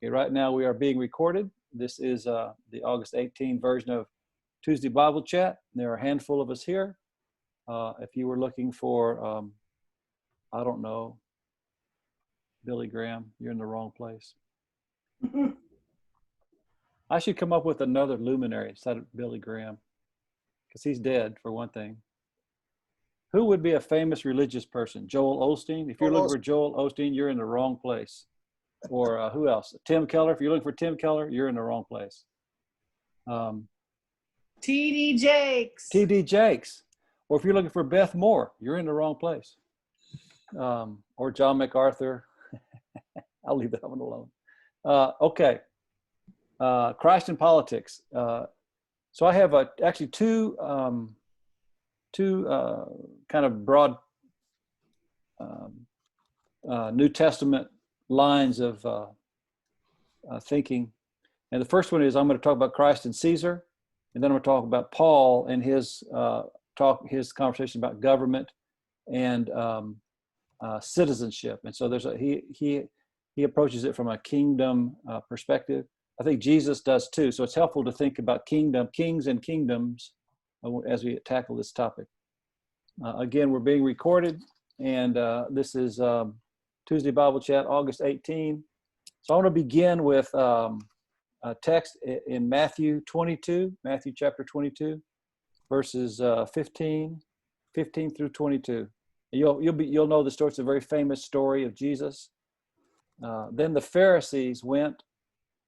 Okay, right now we are being recorded. This is the August 18 version of Tuesday Bible Chat. There are a handful of us here. If you were looking for, I don't know, Billy Graham, you're in the wrong place. I should come up with another luminary instead of Billy Graham, because he's dead, for one thing. Who would be a famous religious person? Joel Osteen? If you're looking for Joel Osteen, you're in the wrong place. Or who else? Tim Keller. If you're looking for Tim Keller, you're in the wrong place. T.D. Jakes. T.D. Jakes. Or if you're looking for Beth Moore, you're in the wrong place. Or John MacArthur. I'll leave that one alone. Okay. Christ and politics. So I have actually two kind of broad New Testament lines of thinking. And the first one is I'm going to talk about Christ and Caesar, and then I'm going to talk about Paul and his conversation about government and citizenship. And so he approaches it from a kingdom perspective. I think Jesus does too. So it's helpful to think about kings and kingdoms as we tackle this topic. Again, we're being recorded, and this is Tuesday Bible Chat, August 18. So I want to begin with a text in Matthew chapter 22, verses 15 through 22. You'll know the story. It's a very famous story of Jesus. Then the Pharisees went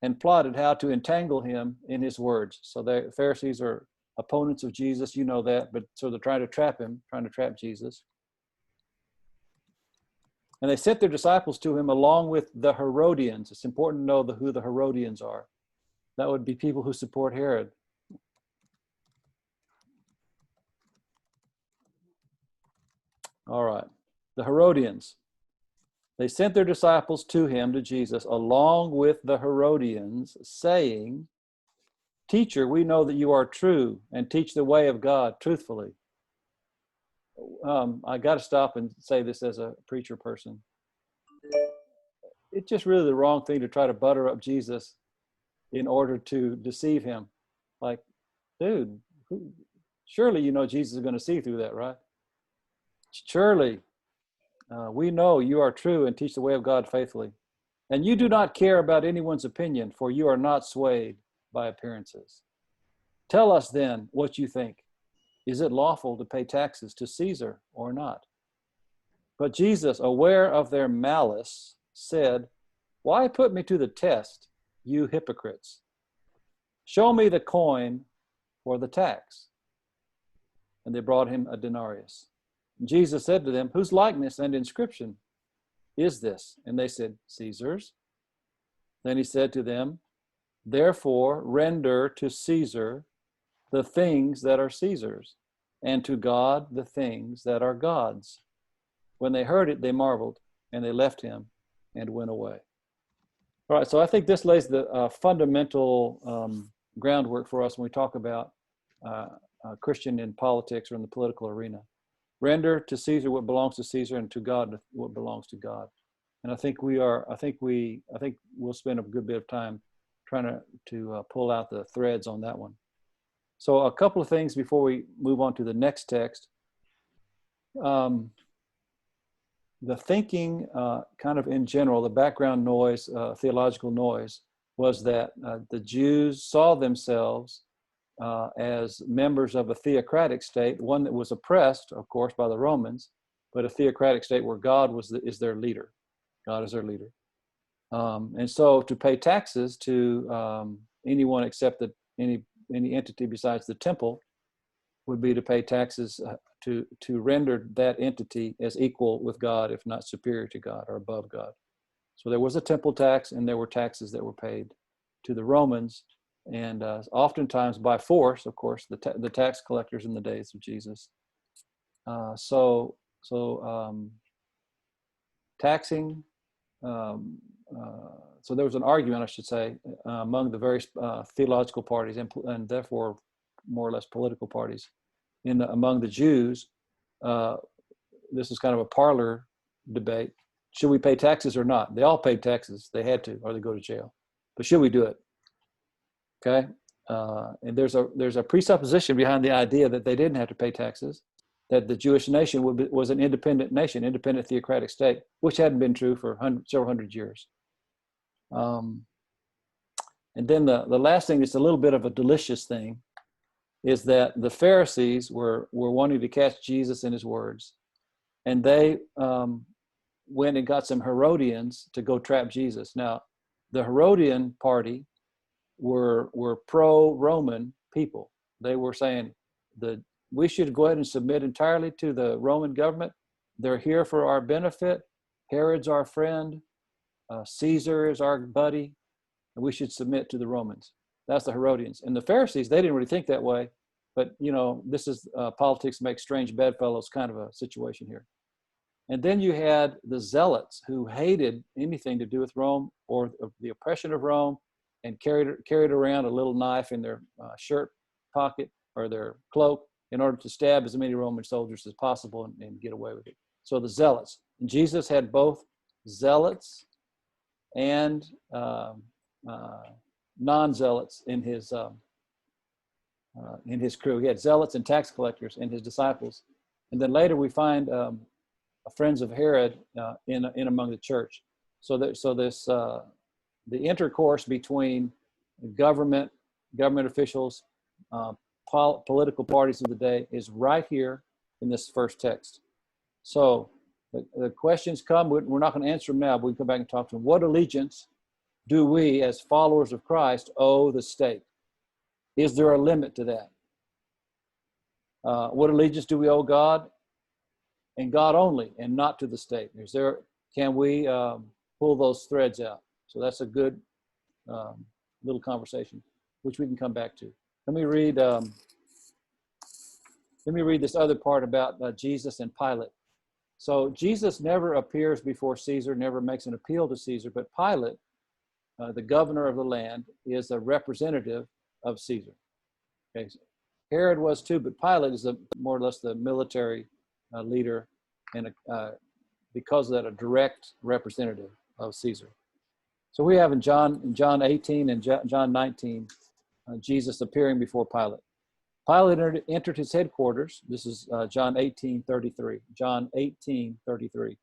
and plotted how to entangle him in his words. So the Pharisees are opponents of Jesus, you know that, but so they're trying to trap Jesus. And they sent their disciples to him along with the Herodians. It's important to know who the Herodians are. That would be people who support Herod. All right. The Herodians. They sent their disciples to him, to Jesus, along with the Herodians, saying, "Teacher, we know that you are true and teach the way of God truthfully." I got to stop and say this as a preacher person. It's just really the wrong thing to try to butter up Jesus in order to deceive him. Like, dude, surely you know Jesus is going to see through that, right? Surely we know you are true and teach the way of God faithfully. And you do not care about anyone's opinion, for you are not swayed by appearances. Tell us then what you think. Is it lawful to pay taxes to Caesar or not? But Jesus, aware of their malice, said, "Why put me to the test, you hypocrites? Show me the coin for the tax." And they brought him a denarius. And Jesus said to them, "Whose likeness and inscription is this?" And they said, "Caesar's." Then he said to them, "Therefore render to Caesar the things that are Caesar's, and to God the things that are God's." When they heard it, they marveled, and they left him and went away. All right, so I think this lays the fundamental groundwork for us when we talk about Christian in politics or in the political arena. Render to Caesar what belongs to Caesar, and to God what belongs to God. And I think we'll spend a good bit of time trying to pull out the threads on that one. So a couple of things before we move on to the next text. The thinking kind of in general, the background noise, theological noise, was that the Jews saw themselves as members of a theocratic state, one that was oppressed, of course, by the Romans, but a theocratic state where God is their leader. God is their leader. And so to pay taxes to anyone except any entity besides the temple would be to pay taxes to render that entity as equal with God, if not superior to God or above God. So there was a temple tax, and there were taxes that were paid to the Romans, and oftentimes by force, of course, the tax collectors in the days of Jesus. So taxing. So there was an argument, I should say, among the various theological parties and therefore more or less political parties among the Jews. This is kind of a parlor debate. Should we pay taxes or not? They all paid taxes. They had to, or they go to jail. but should we do it? Okay. And there's a presupposition behind the idea that they didn't have to pay taxes, that the Jewish nation was an independent nation, independent theocratic state, which hadn't been true for several hundred years. And then the last thing, it's a little bit of a delicious thing, is that the Pharisees were wanting to catch Jesus in his words. And they went and got some Herodians to go trap Jesus. Now, the Herodian party were pro-Roman people. They were saying we should go ahead and submit entirely to the Roman government. They're here for our benefit. Herod's our friend. Caesar is our buddy. And we should submit to the Romans. That's the Herodians. And the Pharisees, they didn't really think that way. But, this is politics makes strange bedfellows kind of a situation here. And then you had the Zealots, who hated anything to do with Rome or the oppression of Rome, and carried around a little knife in their shirt pocket or their cloak in order to stab as many Roman soldiers as possible and get away with it. So the Zealots. And Jesus had both Zealots and non-Zealots in his crew. He had Zealots and tax collectors in his disciples. And then later we find friends of Herod in among the church. So the intercourse between government officials, political parties of the day is right here in this first text. So the questions come, we're not going to answer them now, but we can come back and talk to them. What allegiance do we as followers of Christ owe the state? Is there a limit to that? What allegiance do we owe God? And God only, and not to the state. Can we pull those threads out? So that's a good little conversation, which we can come back to. Let me read this other part about Jesus and Pilate. So Jesus never appears before Caesar, never makes an appeal to Caesar, but Pilate, the governor of the land, is a representative of Caesar. Okay, so Herod was too, but Pilate is more or less the military leader, and because of that, a direct representative of Caesar. So we have in John 18 and John 19, Jesus appearing before Pilate. Pilate entered his headquarters. This is John 18:33. John 18:33.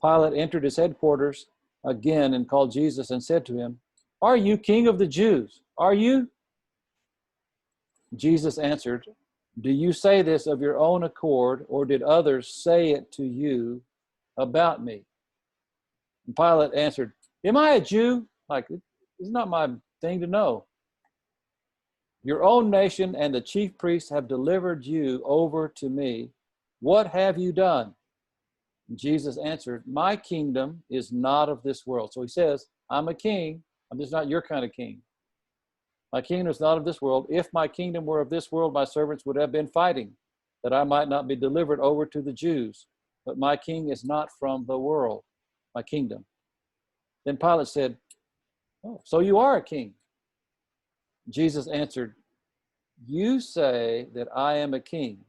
Pilate entered his headquarters again and called Jesus and said to him, "Are you king of the Jews? Are you?" Jesus answered, "Do you say this of your own accord, or did others say it to you about me?" And Pilate answered, "Am I a Jew? It's not my thing to know. Your own nation and the chief priests have delivered you over to me. What have you done?" And Jesus answered, "My kingdom is not of this world." So he says, I'm a king. I'm just not your kind of king. My kingdom is not of this world. If my kingdom were of this world, my servants would have been fighting, that I might not be delivered over to the Jews. But my king is not from the world, my kingdom. Then Pilate said, "Oh, so you are a king." Jesus answered, "You say that I am a king.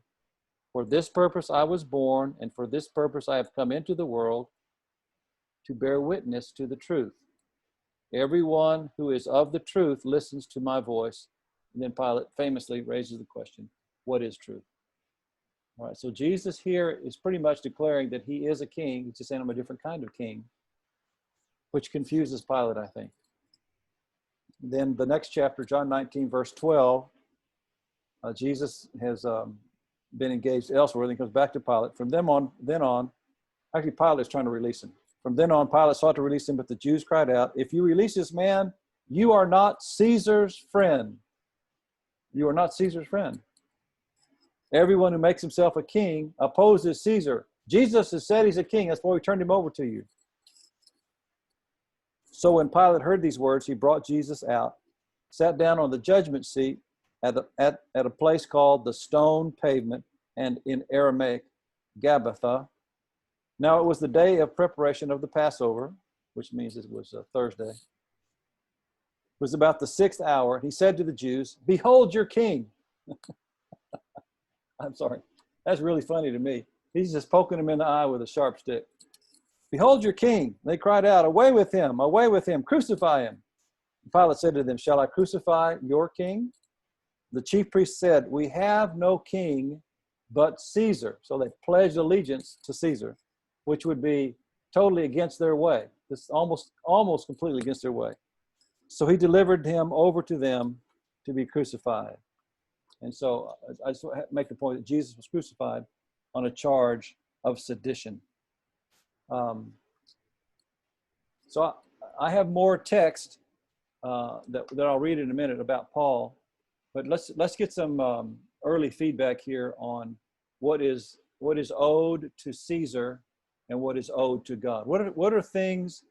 For this purpose I was born, and for this purpose I have come into the world, to bear witness to the truth. Everyone who is of the truth listens to my voice." And then Pilate famously raises the question, what is truth? All right, so Jesus here is pretty much declaring that he is a king. He's just saying I'm a different kind of king, which confuses Pilate, I think. Then the next chapter, John 19, verse 12, Jesus has been engaged elsewhere. Then he comes back to Pilate. From then on, actually Pilate is trying to release him. From then on, Pilate sought to release him, but the Jews cried out, "If you release this man, you are not Caesar's friend." You are not Caesar's friend. Everyone who makes himself a king opposes Caesar. Jesus has said he's a king. That's why we turned him over to you. So when Pilate heard these words, he brought Jesus out, sat down on the judgment seat at a place called the Stone Pavement, and in Aramaic, Gabbatha. Now it was the day of preparation of the Passover, which means it was Thursday. It was about the 6th hour. He said to the Jews, "Behold your king." I'm sorry. That's really funny to me. He's just poking him in the eye with a sharp stick. "Behold your king." They cried out, away with him, crucify him." Pilate said to them, "Shall I crucify your king?" The chief priest said, "We have no king but Caesar." So they pledged allegiance to Caesar, which would be totally against their way. This almost completely against their way. So he delivered him over to them to be crucified. And so I just make the point that Jesus was crucified on a charge of sedition. So I have more text that I'll read in a minute about Paul, but let's get some early feedback here on what is owed to Caesar and what is owed to God. What are things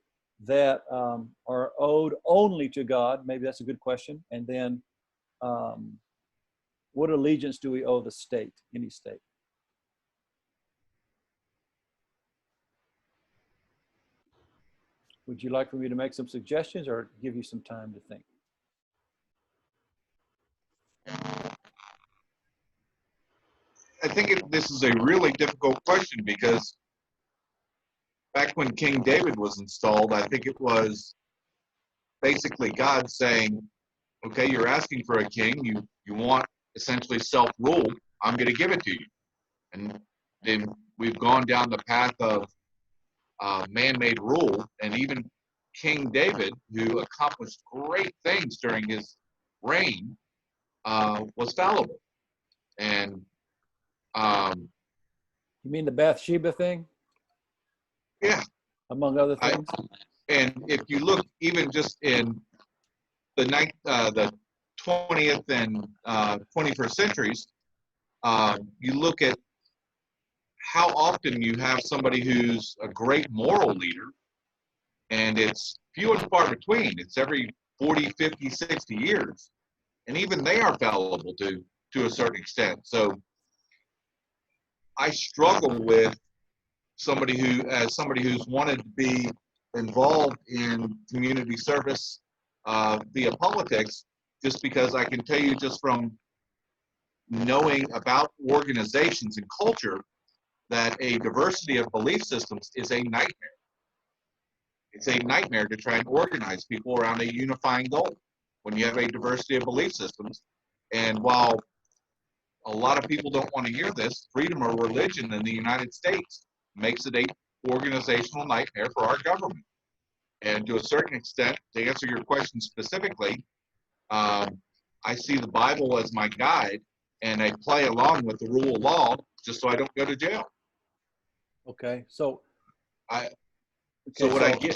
that are owed only to God? Maybe that's a good question. And then what allegiance do we owe the state, any state? Would you like for me to make some suggestions or give you some time to think? I think this is a really difficult question because back when King David was installed, I think it was basically God saying, okay, you're asking for a king, you want essentially self-rule, I'm going to give it to you. And then we've gone down the path of man-made rule, and even King David, who accomplished great things during his reign, was fallible. And you mean the Bathsheba thing? Yeah. Among other things? And if you look even just in the 20th and 21st centuries, you look at how often you have somebody who's a great moral leader, and it's few and far between. It's every 40, 50, 60 years. And even they are fallible to a certain extent. So I struggle with somebody who's wanted to be involved in community service via politics, just because I can tell you just from knowing about organizations and culture that a diversity of belief systems is a nightmare. It's a nightmare to try and organize people around a unifying goal when you have a diversity of belief systems. And while a lot of people don't want to hear this, freedom of religion in the United States makes it a organizational nightmare for our government. And to a certain extent, to answer your question specifically, I see the Bible as my guide, and I play along with the rule of law just so I don't go to jail. Okay, so what I give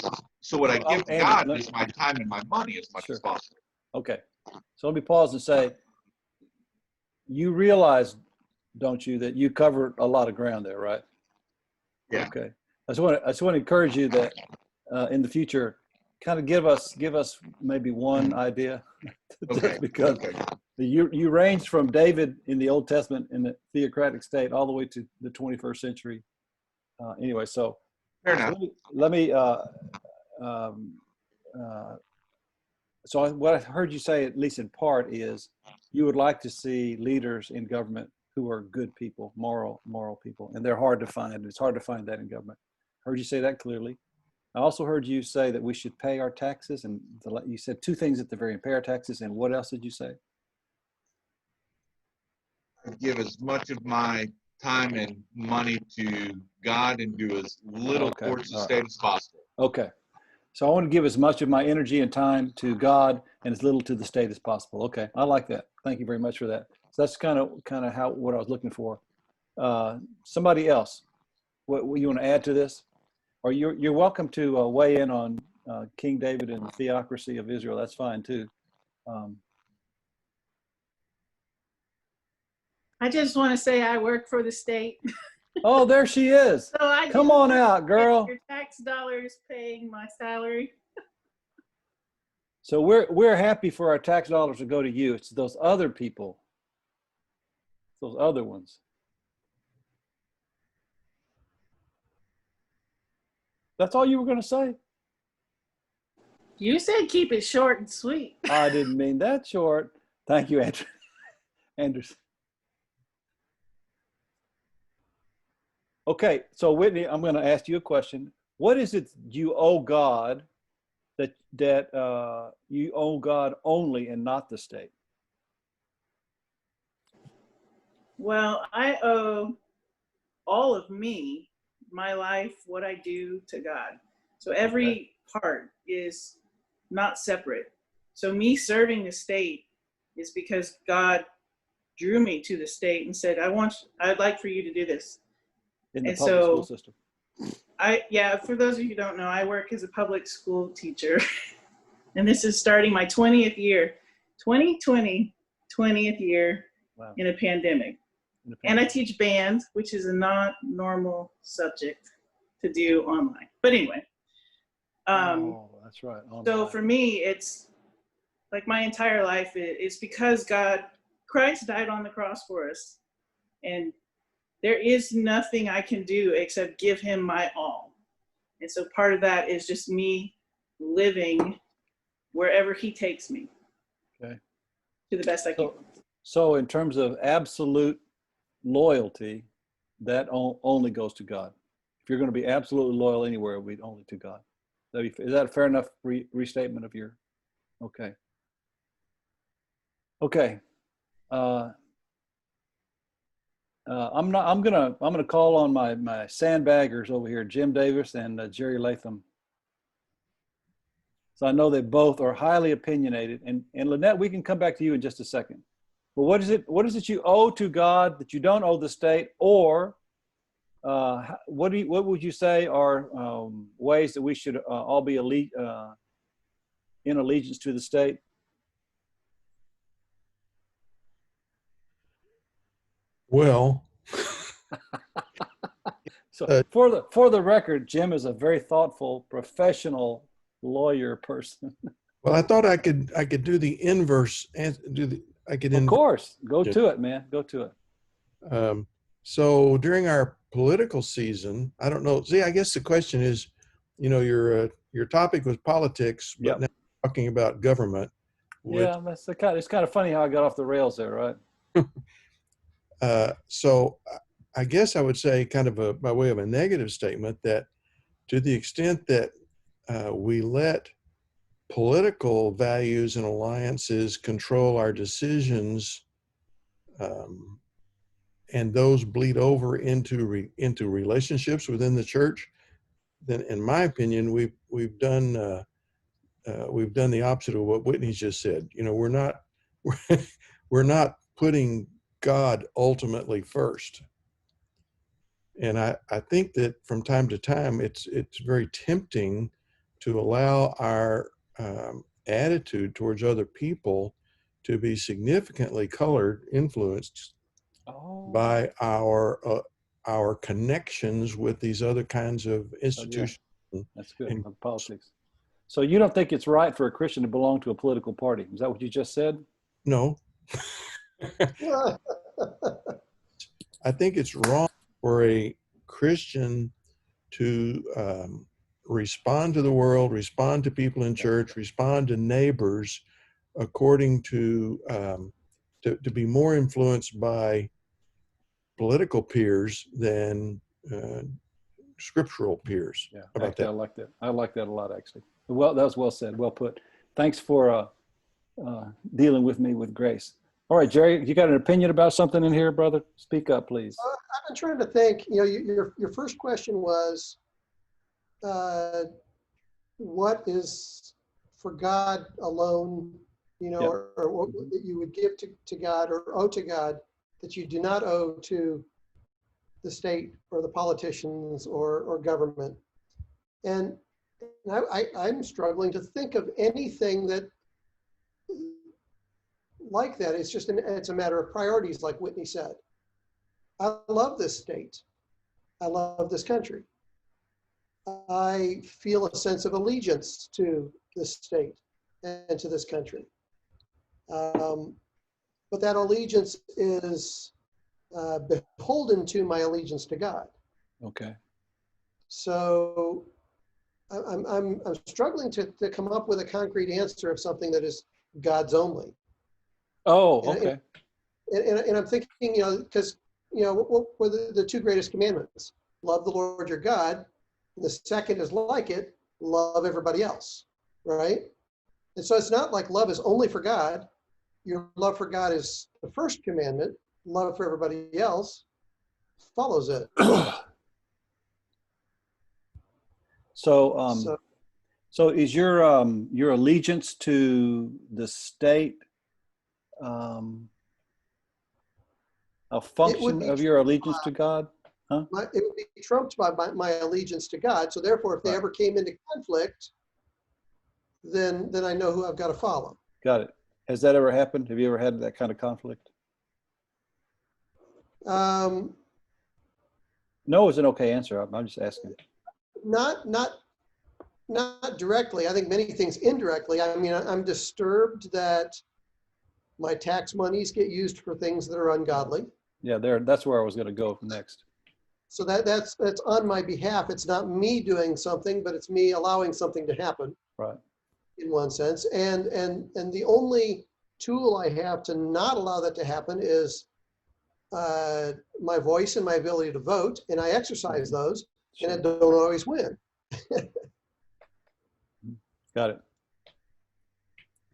Andy, God is my time and my money as much as possible. Okay, so let me pause and say, you realize, don't you, that you covered a lot of ground there, right? Yeah. Okay. I just want to encourage you that in the future, kind of give us maybe one idea, Okay. because you range from David in the Old Testament in the theocratic state all the way to the 21st century. Anyway, so fair enough. Let me. So what I heard you say, at least in part, is you would like to see leaders in government who are good people, moral people, and they're hard to find. It's hard to find that in government. Heard you say that clearly. I also heard you say that we should pay our taxes, and you said two things at the very end: pay our taxes, and what else did you say? I give as much of my time and money to God and do as little towards the state as possible. Okay. So I want to give as much of my energy and time to God and as little to the state as possible. Okay, I like that. Thank you very much for that. So that's kind of what I was looking for. Somebody else, what you want to add to this? Or you're welcome to weigh in on King David and the theocracy of Israel. That's fine too. I just want to say I work for the state. Oh, there she is. So come on out, girl. Your tax dollars paying my salary. So we're happy for our tax dollars to go to you. It's those other people, those other ones. That's all you were going to say? You said keep it short and sweet. I didn't mean that short. Thank you, Andrew. Anderson. Okay, so Whitney, I'm going to ask you a question. What is it you owe God that you owe God only and not the state? Well, I owe all of me, my life, what I do to God. So every part is not separate. So me serving the state is because God drew me to the state and said, I'd like for you to do this. In the And public school so system. for those of you who don't know, I work as a public school teacher. And this is starting my 20th year, 2020, 20th year Wow. in a pandemic. And I teach band, which is a not normal subject to do online. But anyway, that's right. so Online. for me, it's like my entire life is because Christ died on the cross for us. And there is nothing I can do except give him my all. And so part of that is just me living wherever he takes me. Okay. To the best I can. So in terms of absolute loyalty, that only goes to God. If you're going to be absolutely loyal anywhere, it'll be only to God. Is that a fair enough restatement of your? Okay. Okay. I'm gonna call on my sandbaggers over here, Jim Davis and Jerry Latham. So I know they both are highly opinionated. And Lynette, we can come back to you in just a second. But what is it you owe to God that you don't owe the state? Or what would you say are ways that we should all be in allegiance to the state? Well, so for the record, Jim is a very thoughtful, professional lawyer person. well, I thought I could do the inverse and Of course, go to it, man. Go to it. So during our political season, I don't know. See, I guess the question is, your topic was politics, but Yep. now we're talking about government. Yeah, it's kind of funny how I got off the rails there, right? So I guess I would say, kind of by way of a negative statement, that to the extent that we let political values and alliances control our decisions, and those bleed over into relationships within the church, then, in my opinion, we've done the opposite of what Whitney's just said. We're not putting God ultimately first. And I think that from time to time, it's very tempting to allow our attitude towards other people to be significantly influenced by our connections with these other kinds of institutions. Yeah. That's good. Politics. So you don't think it's right for a Christian to belong to a political party? Is that what you just said? No. I think it's wrong for a Christian to respond to the world, respond to people in church, respond to neighbors according to be more influenced by political peers than scriptural peers. Yeah, How about that? I like that. I like that a lot, actually. Well, that was well said, well put. Thanks for dealing with me with grace. All right, Jerry, you got an opinion about something in here, brother? Speak up, please. I've been trying to think. Your first question was, what is for God alone, or what that you would give to God or owe to God that you do not owe to the state or the politicians or government. And I'm struggling to think of anything that like that. It's a matter of priorities, like Whitney said. I love this state. I love this country. I feel a sense of allegiance to this state and to this country. But that allegiance is beholden to my allegiance to God. Okay. So I'm struggling to come up with a concrete answer of something that is God's only. Oh, okay. And I'm thinking, because what were the two greatest commandments? Love the Lord your God. And the second is like it, love everybody else. right? And so it's not like love is only for God. Your love for God is the first commandment. Love for everybody else follows it. So, So so is your allegiance to the state a it would function be of your allegiance to God? it would be trumped by my allegiance to God. So therefore, if they Right. ever came into conflict, then I know who I've got to follow. Got it. Has that ever happened? Have you ever had that kind of conflict? Um, No is an okay answer. I'm just asking. not directly. I think many things indirectly. I mean, I'm disturbed that my tax monies get used for things that are ungodly. Yeah, that's where I was going to go next. So that's on my behalf. It's not me doing something, but it's me allowing something to happen Right. in one sense. And the only tool I have to not allow that to happen is my voice and my ability to vote, and I exercise those, and I don't always win. Got it.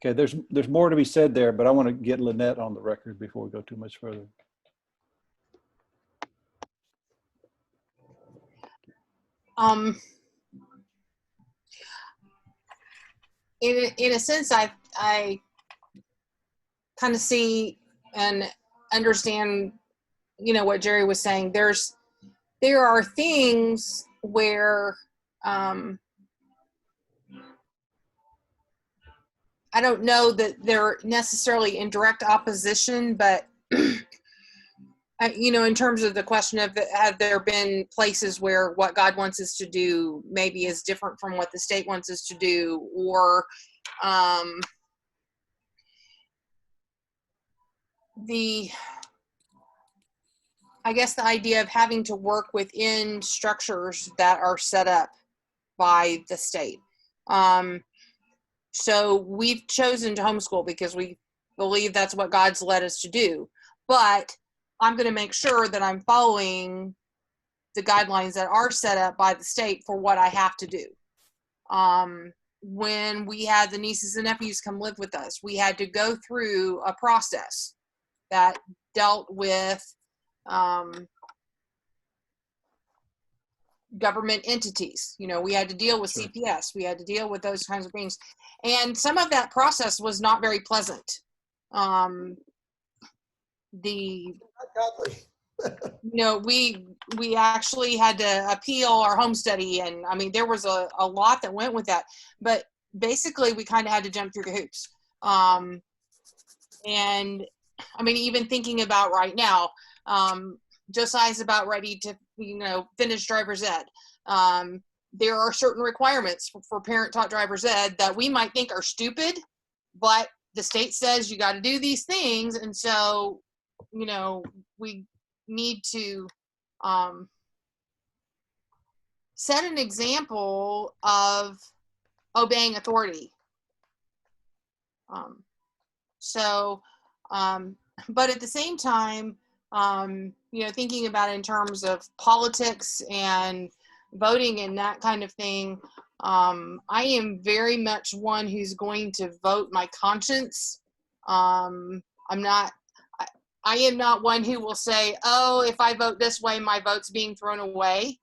Okay, there's more to be said there, but I want to get Lynette on the record before we go too much further. In a sense, I kind of see and understand, what Jerry was saying. There are things where I don't know that they're necessarily in direct opposition, but in terms of the question of have there been places where what God wants us to do maybe is different from what the state wants us to do, or I guess the idea of having to work within structures that are set up by the state. So we've chosen to homeschool because we believe that's what God's led us to do. But I'm going to make sure that I'm following the guidelines that are set up by the state for what I have to do. When we had the nieces and nephews come live with us, we had to go through a process that dealt with government entities. We had to deal with CPS. We had to deal with those kinds of things. And some of that process was not very pleasant. We actually had to appeal our home study, and I mean there was a lot that went with that, but basically we kind of had to jump through the hoops. And I mean, even thinking about right now, Josiah's about ready to finish driver's ed. There are certain requirements for parent-taught driver's ed that we might think are stupid, but the state says you got to do these things, and so we need to set an example of obeying authority. But at the same time, thinking about it in terms of politics and voting and that kind of thing, I am very much one who's going to vote my conscience. I am not one who will say, oh, if I vote this way, my vote's being thrown away.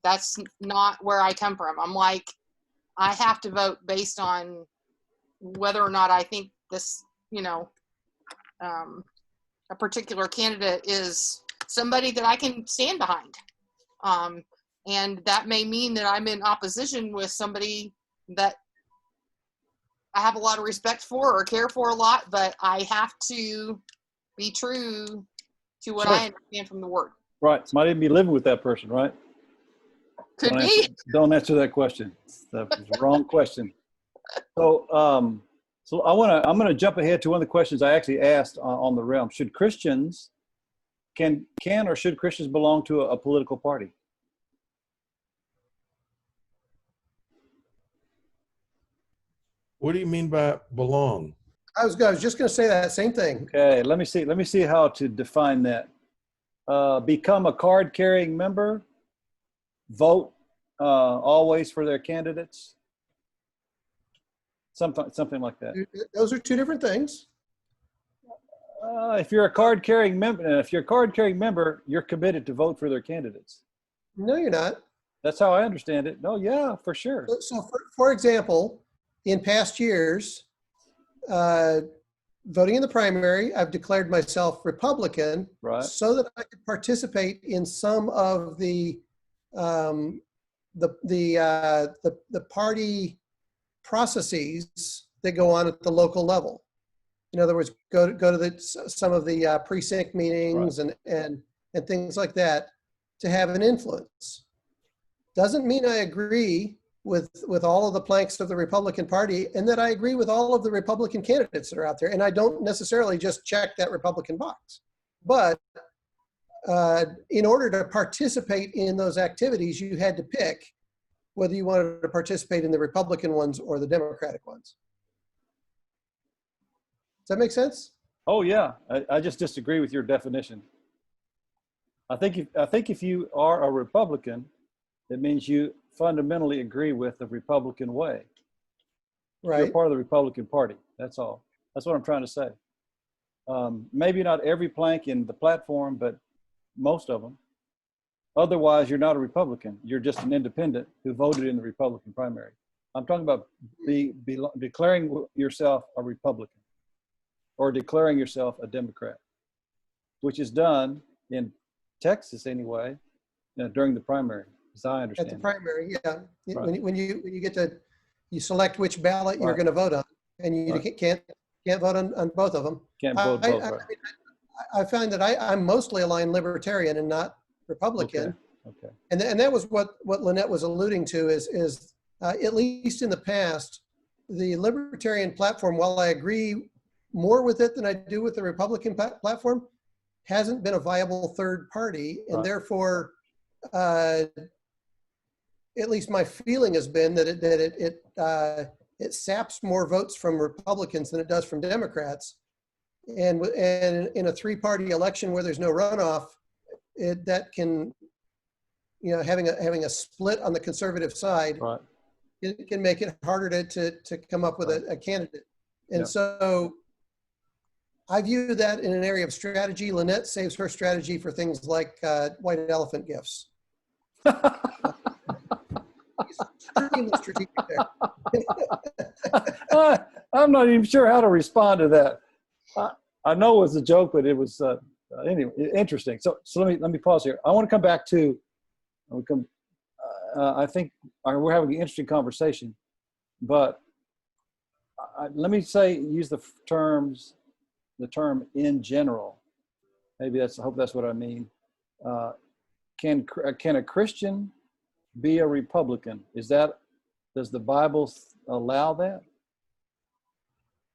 That's not where I come from. I'm like, I have to vote based on whether or not I think this, a particular candidate is somebody that I can stand behind. And that may mean that I'm in opposition with somebody that I have a lot of respect for or care for a lot, but I have to be true to what I understand from the word. Right. Might even be living with that person, right? Could be. Don't answer that question. That's the wrong question. So, I'm going to jump ahead to one of the questions I actually asked on the realm. Should Christians can or should Christians belong to a political party? What do you mean by belong? I was just going to say that same thing. Okay, let me see how to define that. Become a card-carrying member, vote always for their candidates, something like that. Those are two different things. If you're a card-carrying member, you're committed to vote for their candidates. No, you're not. That's how I understand it. No, yeah, for sure. So for example, in past years, voting in the primary, I've declared myself Republican, Right. so that I could participate in some of the party processes that go on at the local level. In other words, go to some of the precinct meetings and things like that to have an influence. Doesn't mean I agree with all of the planks of the Republican Party and that I agree with all of the Republican candidates that are out there. And I don't necessarily just check that Republican box. But in order to participate in those activities, you had to pick whether you wanted to participate in the Republican ones or the Democratic ones. Does that make sense? Oh yeah, I just disagree with your definition. I think if you are a Republican, it means you fundamentally agree with the Republican way. Right. You're part of the Republican Party. That's all. That's what I'm trying to say. Maybe not every plank in the platform, but most of them. Otherwise, you're not a Republican. You're just an independent who voted in the Republican primary. I'm talking about declaring yourself a Republican or declaring yourself a Democrat, which is done in Texas anyway, during the primary, as I understand. At the primary, yeah. Right. When you get to, you select which ballot you're Right. going to vote on, and you Right. can't vote on both of them. Can't vote both. Right. I find that I'm mostly aligned libertarian and not Republican. Okay. And that was what Lynette was alluding to is at least in the past, the libertarian platform, while I agree more with it than I do with the Republican platform, hasn't been a viable third party. And Right. therefore, at least my feeling has been that it saps more votes from Republicans than it does from Democrats. And in a three-party election where there's no runoff, that can, having a split on the conservative side, Right. it can make it harder to come up with a candidate. And Yeah. so I view that in an area of strategy. Lynette saves her strategy for things like white elephant gifts. Extremely strategic there. I'm not even sure how to respond to that. I know it was a joke, but it was anyway interesting. So let me pause here. I want to come back to. I think we're having an interesting conversation, but let me use the term in general. Maybe I hope that's what I mean. Can a Christian be a Republican? Does the Bible allow that?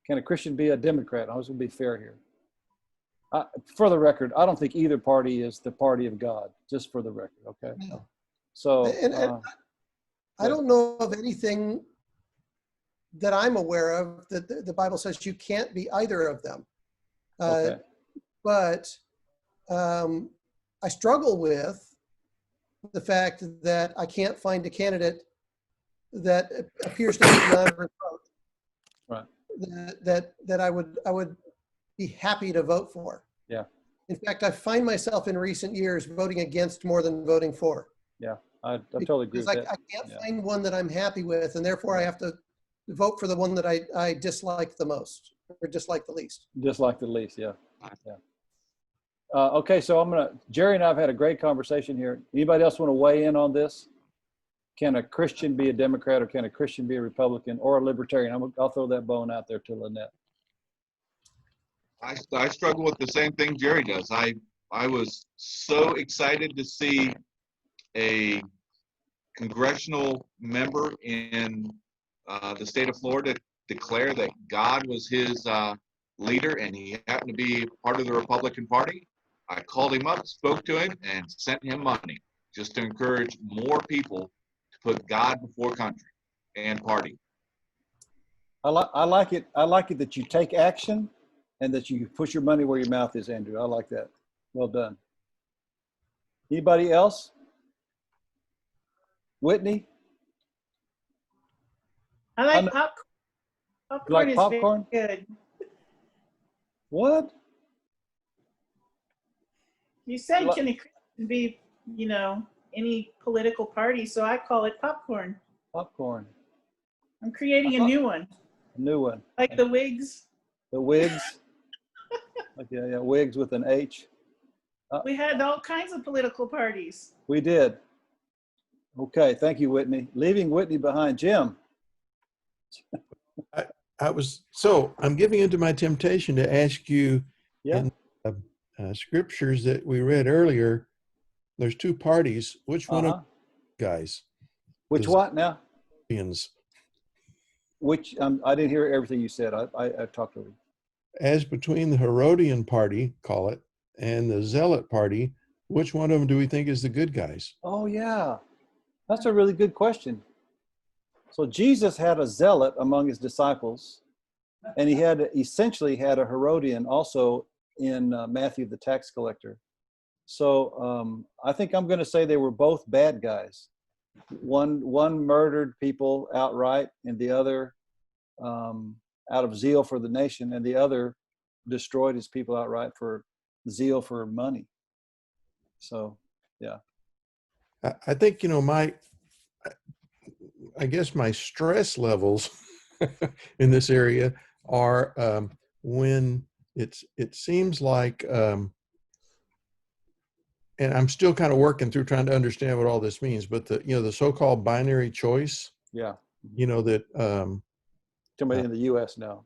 Can a Christian be a Democrat? I was going to be fair here. For the record, I don't think either party is the party of God, just for the record, okay? No. So, And I don't know of anything that I'm aware of that the Bible says you can't be either of them. okay. But I struggle with the fact that I can't find a candidate that appears to be non-remote. Right. That I would be happy to vote for. Yeah. In fact, I find myself in recent years voting against more than voting for. Yeah, I totally agree with Because that. I can't Yeah. find one that I'm happy with, and therefore I have to vote for the one that I dislike the most or dislike the least. Just like the least, yeah. Okay, so Jerry and I have had a great conversation here. Anybody else want to weigh in on this? Can a Christian be a Democrat, or can a Christian be a Republican or a Libertarian? I'll throw that bone out there to Lynette. I struggle with the same thing Jerry does. I was so excited to see a congressional member in the state of Florida declare that God was his leader, and he happened to be part of the Republican Party. I called him up, spoke to him, and sent him money just to encourage more people to put God before country and party. I like it. I like it that you take action and that you push your money where your mouth is, Andrew. I like that. Well done. Anybody else? Whitney? I like popcorn. Popcorn like is popcorn? very good. What? You said, Lo- can a Christian be, you know, any political party? So I call it popcorn. Popcorn. I'm I creating a thought new one, a new one. like the Whigs. The Whigs. Like, yeah, Whigs with an H. We had all kinds of political parties. We did. Okay, thank you, Whitney. Leaving Whitney behind. Jim. I'm giving into my temptation to ask you Yeah. in scriptures that we read earlier, there's two parties. Which one of Uh-huh. you guys? Which The what now? Zion's, Which I didn't hear everything you said. I talked over you. as between the Herodian party, call it, and the Zealot party, which one of them do we think is the good guys? Oh yeah, that's a really good question. So Jesus had a zealot among his disciples, and he had essentially had a Herodian also in Matthew the tax collector. So I think I'm going to say they were both bad guys. One murdered people outright, and the other out of zeal for the nation, and the other destroyed his people outright for zeal for money. So yeah. I think, I guess my stress levels in this area are when it seems like, and I'm still kind of working through trying to understand what all this means, but the so-called binary choice, Yeah. that Somebody in the U.S. now.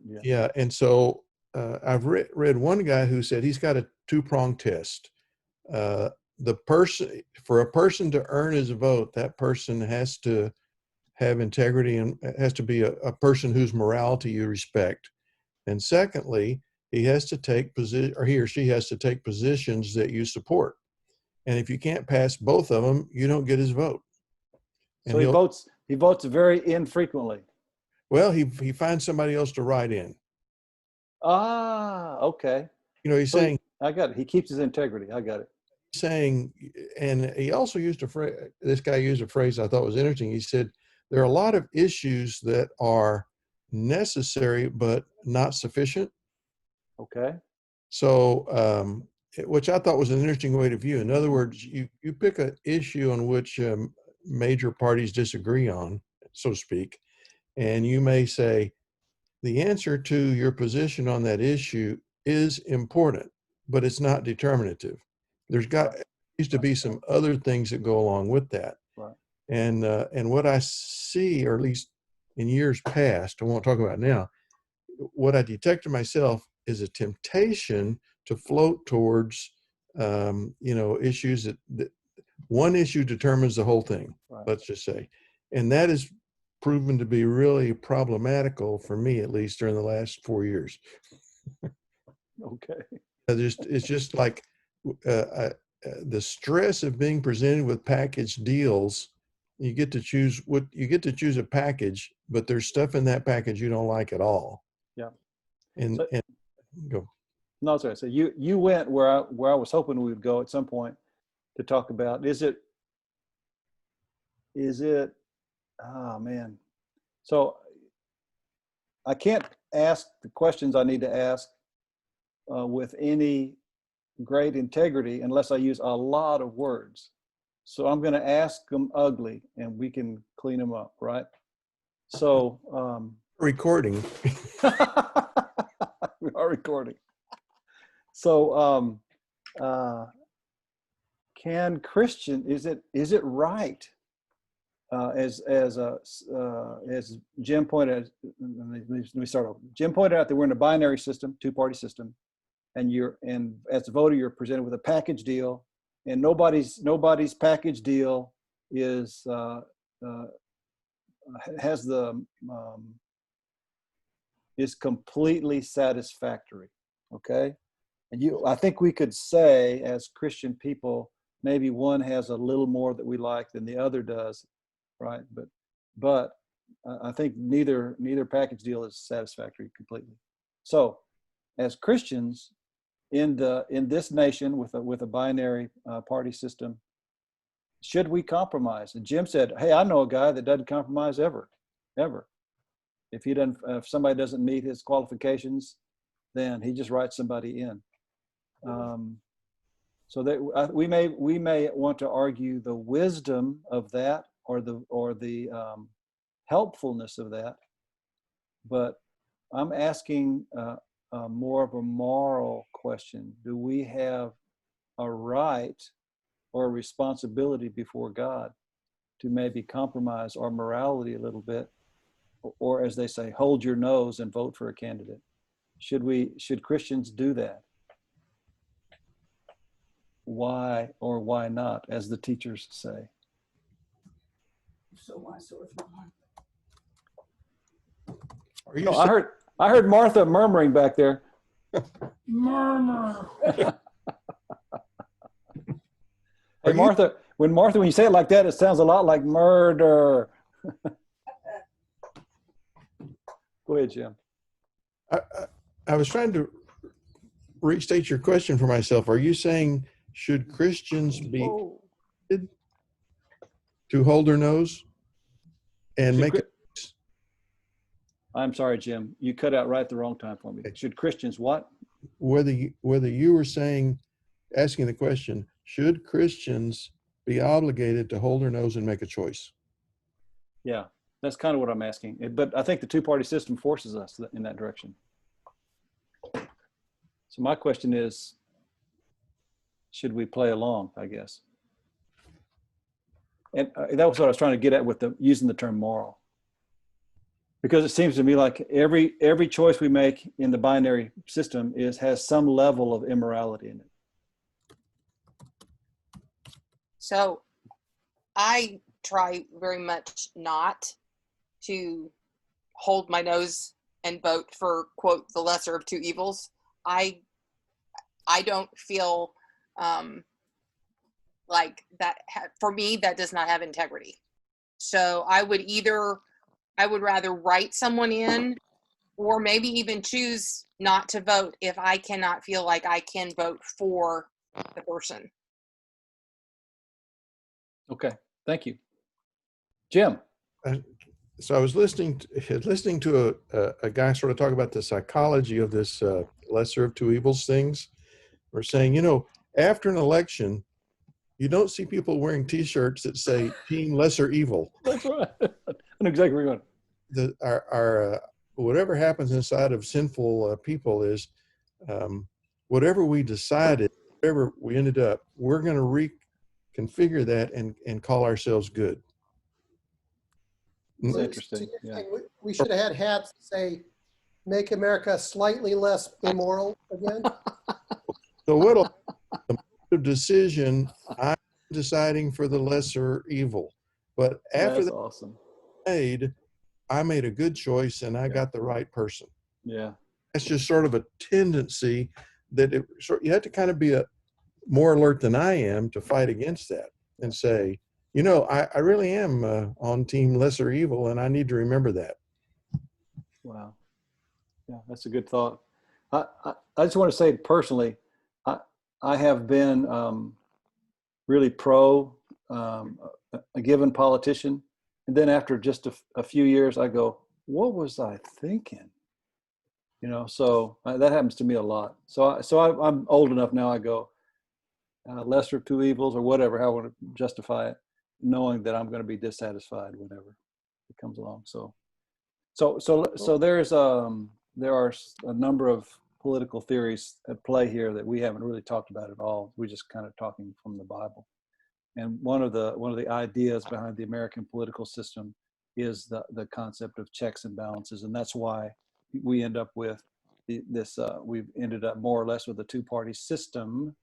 Yeah. yeah. And so I've read one guy who said he's got a two-pronged test. For a person to earn his vote, that person has to have integrity and has to be a person whose morality you respect. And secondly, he has to take he or she has to take positions that you support. And if you can't pass both of them, you don't get his vote. And So he votes very infrequently. well, he finds somebody else to write in. Ah, okay. He's So saying, I got it. He keeps his integrity. I got it. and he also used this guy used a phrase I thought was interesting. He said, there are a lot of issues that are necessary but not sufficient. Okay. So, which I thought was an interesting way to view. In other words, you pick an issue on which major parties disagree on, so to speak, and you may say the answer to your position on that issue is important, but it's not determinative. There's needs to be some other things that go along with that. Right. And what I see, or at least in years past, I won't talk about now, what I detected myself is a temptation to float towards, issues that one issue determines the whole thing, Right. let's just say. And that has proven to be really problematical for me, at least during the last 4 years. Okay. It's just like the stress of being presented with package deals. You get to choose a package, but there's stuff in that package you don't like at all. Yeah. And go. No, sorry. So you went where I was hoping we would go at some point to talk about is it oh man. So I can't ask the questions I need to ask with any great integrity unless I use a lot of words. So I'm going to ask them ugly and we can clean them up, right? So Recording. we are recording. So can Christian, is it right as Jim pointed out, let me start over. Jim pointed out that we're in a binary system, two-party system, and as a voter you're presented with a package deal, and nobody's package deal is is completely satisfactory. Okay. And I think we could say as Christian people, maybe one has a little more that we like than the other does, right? But I think neither package deal is satisfactory completely. So, as Christians in this nation with a binary party system, should we compromise? And Jim said, "Hey, I know a guy that doesn't compromise ever." If he doesn't, if somebody doesn't meet his qualifications, then he just writes somebody in. So that we may want to argue the wisdom of that, or the helpfulness of that, but I'm asking more of a moral question. Do we have a right or a responsibility before God to maybe compromise our morality a little bit, or as they say, hold your nose and vote for a candidate? Should Christians do that? Why or why not, as the teachers say? So why so if Are you No, saying, I heard Martha murmuring back there. murmur? Hey, you- Martha, when you say it like that, it sounds a lot like murder. Go ahead, Jim. I was trying to restate your question for myself. Are you saying, should Christians be Whoa. to hold their nose and Should make it? I'm sorry, Jim. You cut out right at the wrong time for me. Should Christians what? Whether you were saying, asking the question, should Christians be obligated to hold their nose and make a choice? Yeah, that's kind of what I'm asking. But I think the two-party system forces us in that direction. So my question is, should we play along, I guess? And that was what I was trying to get at with using the term moral. Because it seems to me like every choice we make in the binary system has some level of immorality in it. So I try very much not to hold my nose and vote for, quote, the lesser of two evils. I don't feel like that, for me, that does not have integrity. So I would rather write someone in, or maybe even choose not to vote if I cannot feel like I can vote for the person. Okay, thank you. Jim. So I was listening to a guy sort of talk about the psychology of this lesser of two evils things. We're saying, after an election, you don't see people wearing T-shirts that say "Team Lesser Evil." That's right. I know exactly where you're going. Our whatever happens inside of sinful people is whatever we decided, whatever we ended up, we're going to reconfigure that and call ourselves good. It's So interesting. you're Yeah. saying we should have had hats that say, "Make America slightly less immoral" again. So what'll the decision? I'm deciding for the lesser evil, but after That's that awesome. I made a good choice and I Yeah. got the right person. Yeah. That's just sort of a tendency that you have to kind of be more alert than I am to fight against that and say, I really am on team lesser evil, and I need to remember that. Wow. Yeah, that's a good thought. I just want to say personally, I have been really pro a given politician, and then after just a few years, I go, "What was I thinking?" So that happens to me a lot. So I'm old enough now. I go, lesser of two evils, or whatever, how I want to justify it, knowing that I'm going to be dissatisfied whenever it comes along. So there are a number of political theories at play here that we haven't really talked about at all. We're just kind of talking from the Bible. And one of the ideas behind the American political system is the concept of checks and balances, and that's why we end up with we've ended up more or less with a two-party system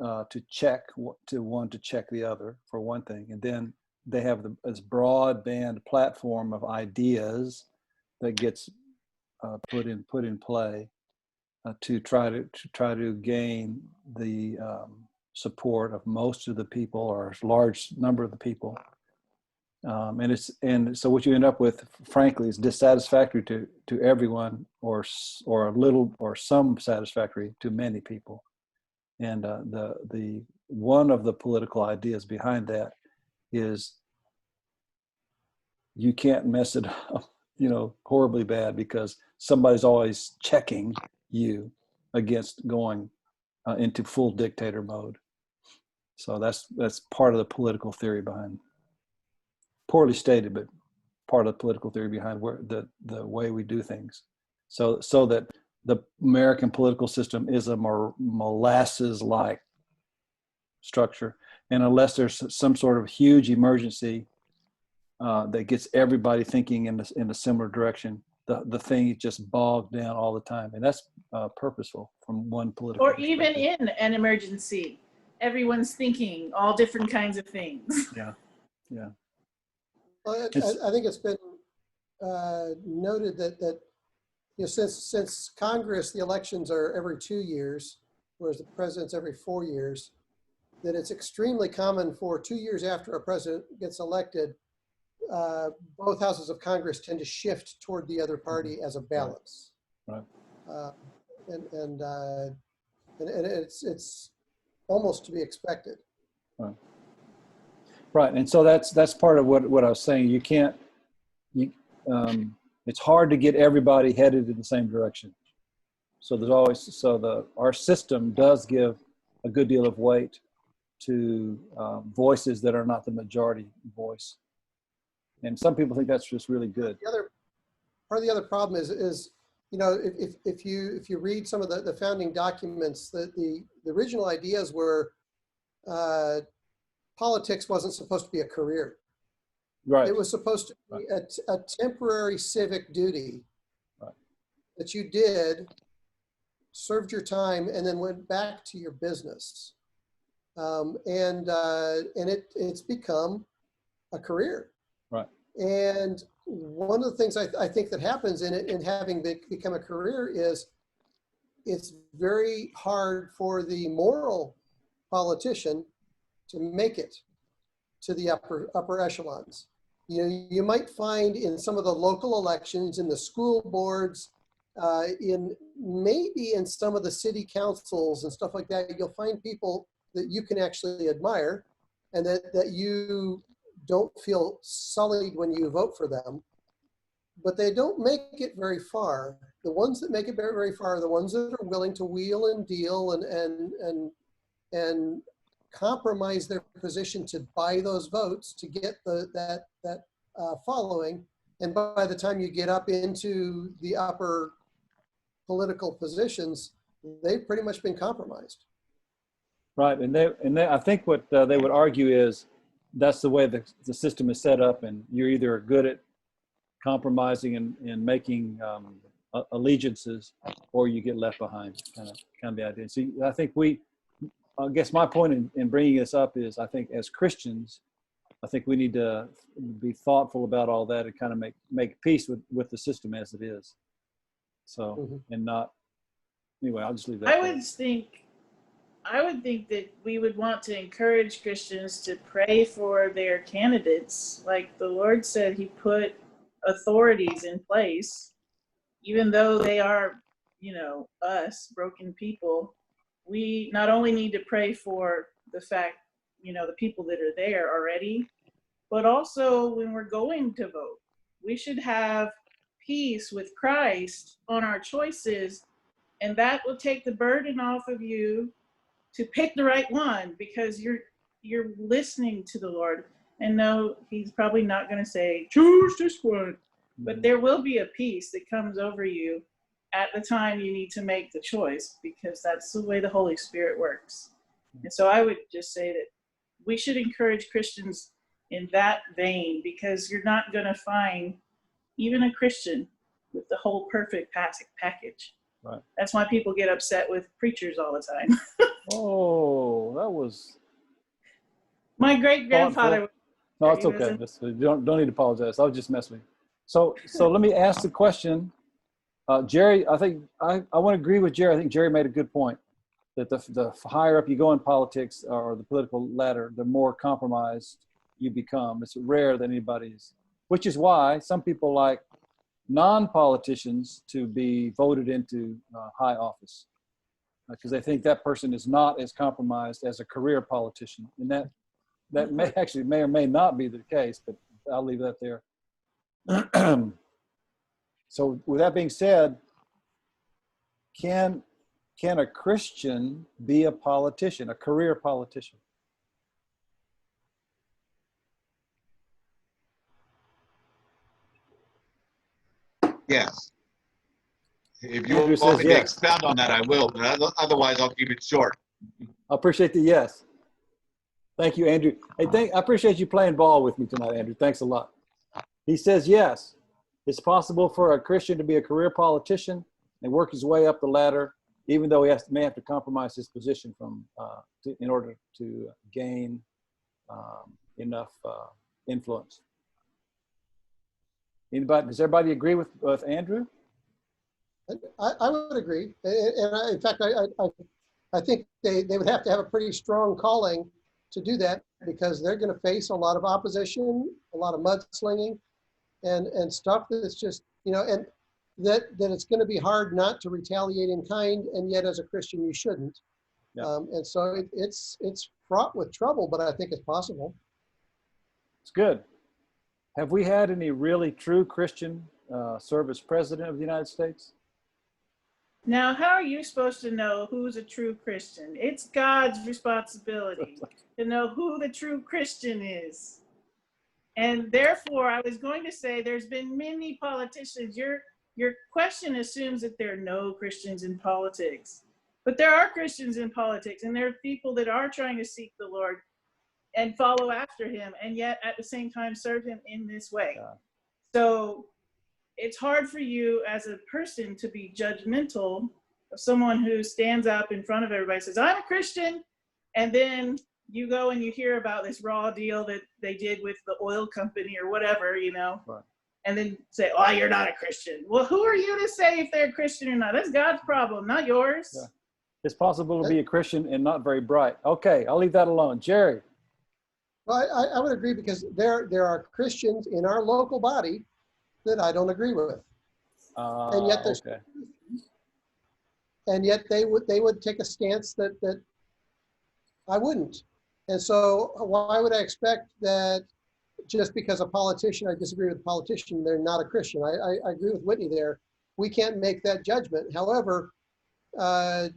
to check the other, for one thing, and then they have this broadband platform of ideas that gets put in play to try to gain the support of most of the people, or a large number of the people, and so what you end up with, frankly, is dissatisfactory to everyone, or a little or some satisfactory to many people. And the one of the political ideas behind that is you can't mess it up horribly bad because somebody's always checking you against going into full dictator mode. So that's part of the political theory behind, poorly stated, but part of the political theory behind where the way we do things. So that the American political system is a more molasses-like structure, and unless there's some sort of huge emergency that gets everybody thinking in a similar direction, the thing is just bogged down all the time, and that's purposeful from one political Or even perspective. in an emergency, everyone's thinking all different kinds of things. Yeah. Well, I think it's been noted that since Congress, the elections are every 2 years, whereas the president's every 4 years, that it's extremely common for 2 years after a president gets elected, both houses of Congress tend to shift toward the other party as a balance. Right. And it's almost to be expected. Right, and so that's part of what I was saying. You can't. It's hard to get everybody headed in the same direction. So there's always our system does give a good deal of weight to voices that are not the majority voice, and some people think that's just really good. Part of the other problem is if you read some of the founding documents, the original ideas were politics wasn't supposed to be a career. Right. It was supposed to be a temporary civic duty that you did, served your time, and then went back to your business. And it's become a career. Right. And one of the things I think that happens in having become a career is it's very hard for the moral politician to make it to the upper echelons. You might find in some of the local elections, in the school boards, maybe in some of the city councils and stuff like that, you'll find people that you can actually admire and that you don't feel sullied when you vote for them, but they don't make it very far. The ones that make it very, very far are the ones that are willing to wheel and deal and compromise their position to buy those votes to get that following. And by the time you get up into the upper political positions, they've pretty much been compromised. Right, and they I think what they would argue is that's the way the system is set up, and you're either good at compromising and making allegiances, or you get left behind. Kind of the idea. So I think I guess my point in bringing this up is I think as Christians, I think we need to be thoughtful about all that and kind of make peace with the system as it is. So, and not, anyway, I'll just leave that. I would think that we would want to encourage Christians to pray for their candidates. Like the Lord said, he put authorities in place, even though they are, us broken people. We not only need to pray for the fact, the people that are there already, but also when we're going to vote, we should have peace with Christ on our choices, and that will take the burden off of you to pick the right one, because you're listening to the Lord. And no, he's probably not going to say, choose this one, but there will be a peace that comes over you at the time you need to make the choice, because that's the way the Holy Spirit works. And so I would just say that we should encourage Christians in that vein, because you're not going to find even a Christian with the whole perfect package. Right. That's why people get upset with preachers all the time. Oh, that was my great-grandfather. No, it's okay. Don't need to apologize. I was just messing with you. So let me ask the question. Jerry, I think I want to agree with Jerry. I think Jerry made a good point that the higher up you go in politics or the political ladder, the more compromised you become. It's rare that anybody's, which is why some people like non-politicians to be voted into high office, because they think that person is not as compromised as a career politician. And that may or may not be the case, but I'll leave that there. So with that being said, can a Christian be a politician, a career politician? Yes. If you Andrew want says me to yes. expound on that, I will, but otherwise I'll keep it short. I appreciate the yes. Thank you, Andrew. Hey, I appreciate you playing ball with me tonight, Andrew. Thanks a lot. He says yes. It's possible for a Christian to be a career politician and work his way up the ladder, even though he may have to compromise his position in order to gain enough influence. Does everybody agree with Andrew? I would agree. And in fact, I think they would have to have a pretty strong calling to do that, because they're going to face a lot of opposition, a lot of mudslinging, and stuff that's just, and that it's going to be hard not to retaliate in kind, and yet as a Christian you shouldn't. Yeah. And so it's fraught with trouble, but I think it's possible. It's good. Have we had any really true Christian serve as president of the United States? Now, how are you supposed to know who's a true Christian? It's God's responsibility to know who the true Christian is. And therefore, I was going to say there's been many politicians. Your question assumes that there are no Christians in politics. But there are Christians in politics, and there are people that are trying to seek the Lord and follow after him, and yet at the same time serve him in this way. Yeah. So it's hard for you as a person to be judgmental of someone who stands up in front of everybody and says, I'm a Christian, and then you go and you hear about this raw deal that they did with the oil company or whatever, Right. And then say, oh, you're not a Christian. Well, who are you to say if they're a Christian or not? That's God's problem, not yours. Yeah. It's possible to be a Christian and not very bright. Okay, I'll leave that alone. Jerry. Well, I would agree, because there are Christians in our local body that I don't agree with. And yet there's okay. And yet they would take a stance that I wouldn't. And so why would I expect that just because a politician, I disagree with a politician, they're not a Christian? I agree with Whitney there. We can't make that judgment. However, I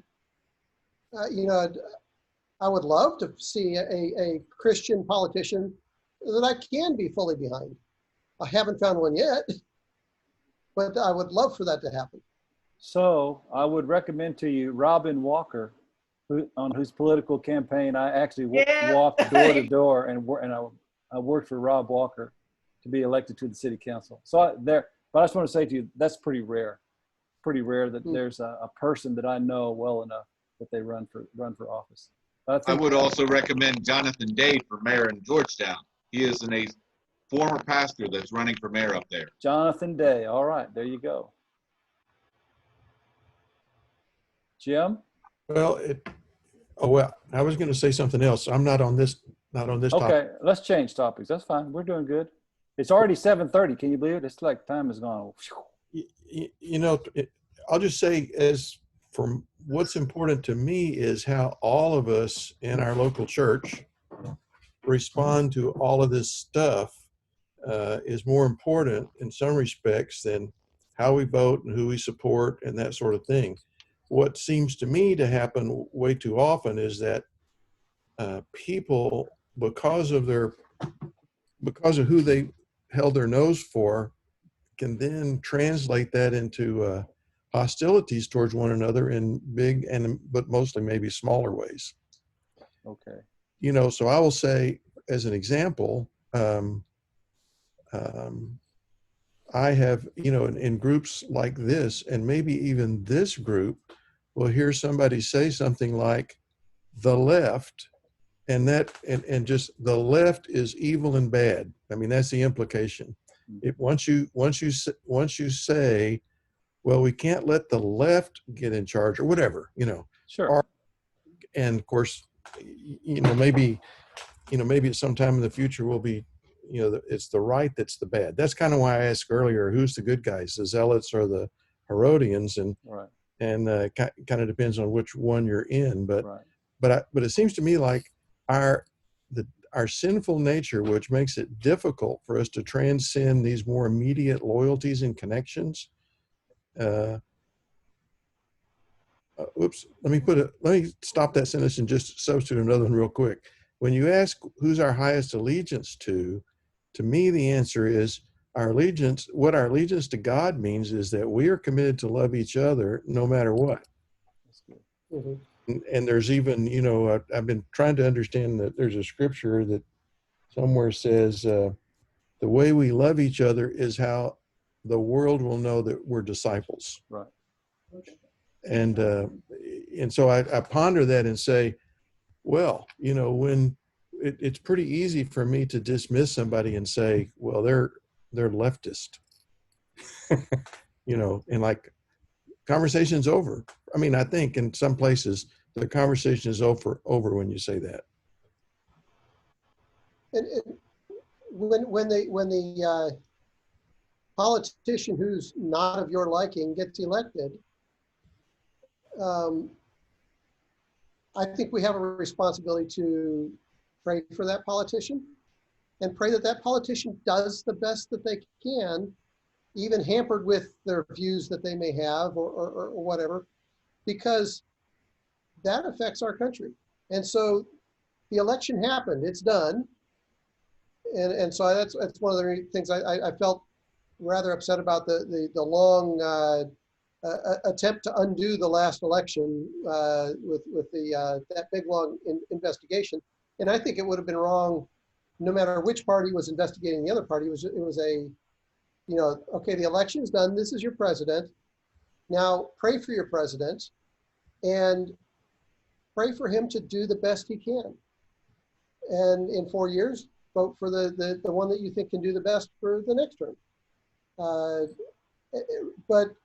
would love to see a Christian politician that I can be fully behind. I haven't found one yet, but I would love for that to happen. So I would recommend to you Robin Walker, on whose political campaign I actually walked door to door, and I worked for Rob Walker to be elected to the city council. So but I just want to say to you, that's pretty rare. Pretty rare that there's a person that I know well enough that they run for office. I would also recommend Jonathan Day for mayor in Georgetown. He is a former pastor that's running for mayor up there. Jonathan Day. All right, there you go. Jim? Well, I was going to say something else. I'm not on this topic. Okay, let's change topics. That's fine. We're doing good. It's already 7:30. Can you believe it? It's like time has gone. I'll just say, as from what's important to me is how all of us in our local church respond to all of this stuff is more important in some respects than how we vote and who we support and that sort of thing. What seems to me to happen way too often is that people, because of who they held their nose for, can then translate that into hostilities towards one another in big but mostly maybe smaller ways. Okay. So I will say, as an example, I have, in groups like this, and maybe even this group, will hear somebody say something like the left, and just the left is evil and bad. I mean, that's the implication. Once you say, well, we can't let the left get in charge or whatever, Sure. And of course, maybe at some time in the future we'll be, it's the right that's the bad. That's kind of why I asked earlier, who's the good guys, the Zealots or the Herodians? And right. And kind of depends on which one you're in, but right. but it seems to me like our sinful nature, which makes it difficult for us to transcend these more immediate loyalties and connections, uh, oops, let me stop that sentence and just substitute another one real quick. When you ask who's our highest allegiance to me, the answer is what our allegiance to God means is that we are committed to love each other no matter what. That's good. And there's even, I've been trying to understand that there's a scripture that somewhere says, the way we love each other is how the world will know that we're disciples. Right. And so I ponder that and say, well, when it's pretty easy for me to dismiss somebody and say, well, they're leftist, and like conversation's over. I mean, I think in some places the conversation is over when you say that. And when the politician who's not of your liking gets elected, I think we have a responsibility to pray for that politician and pray that that politician does the best that they can, even hampered with their views that they may have or whatever, because that affects our country. And so the election happened, it's done. And so that's one of the things I felt rather upset about the long attempt to undo the last election with that big long investigation. And I think it would have been wrong, no matter which party was investigating the other party. It was a, okay, the election is done. This is your president. Now pray for your president and pray for him to do the best he can. And in 4 years, vote for the one that you think can do the best for the next term. But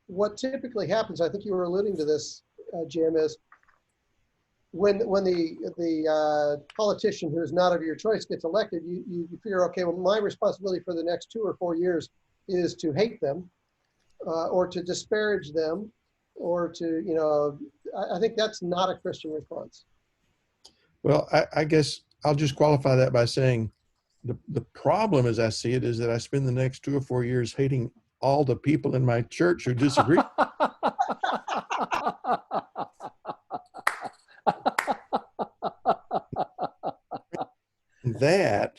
what typically happens, I think you were alluding to this, Jim, is when the politician who is not of your choice gets elected, you figure, okay, well, my responsibility for the next 2 or 4 years is to hate them or to disparage them or to, I think that's not a Christian response. Well, I guess I'll just qualify that by saying the problem as I see it is that I spend the next 2 or 4 years hating all the people in my church who disagree. That,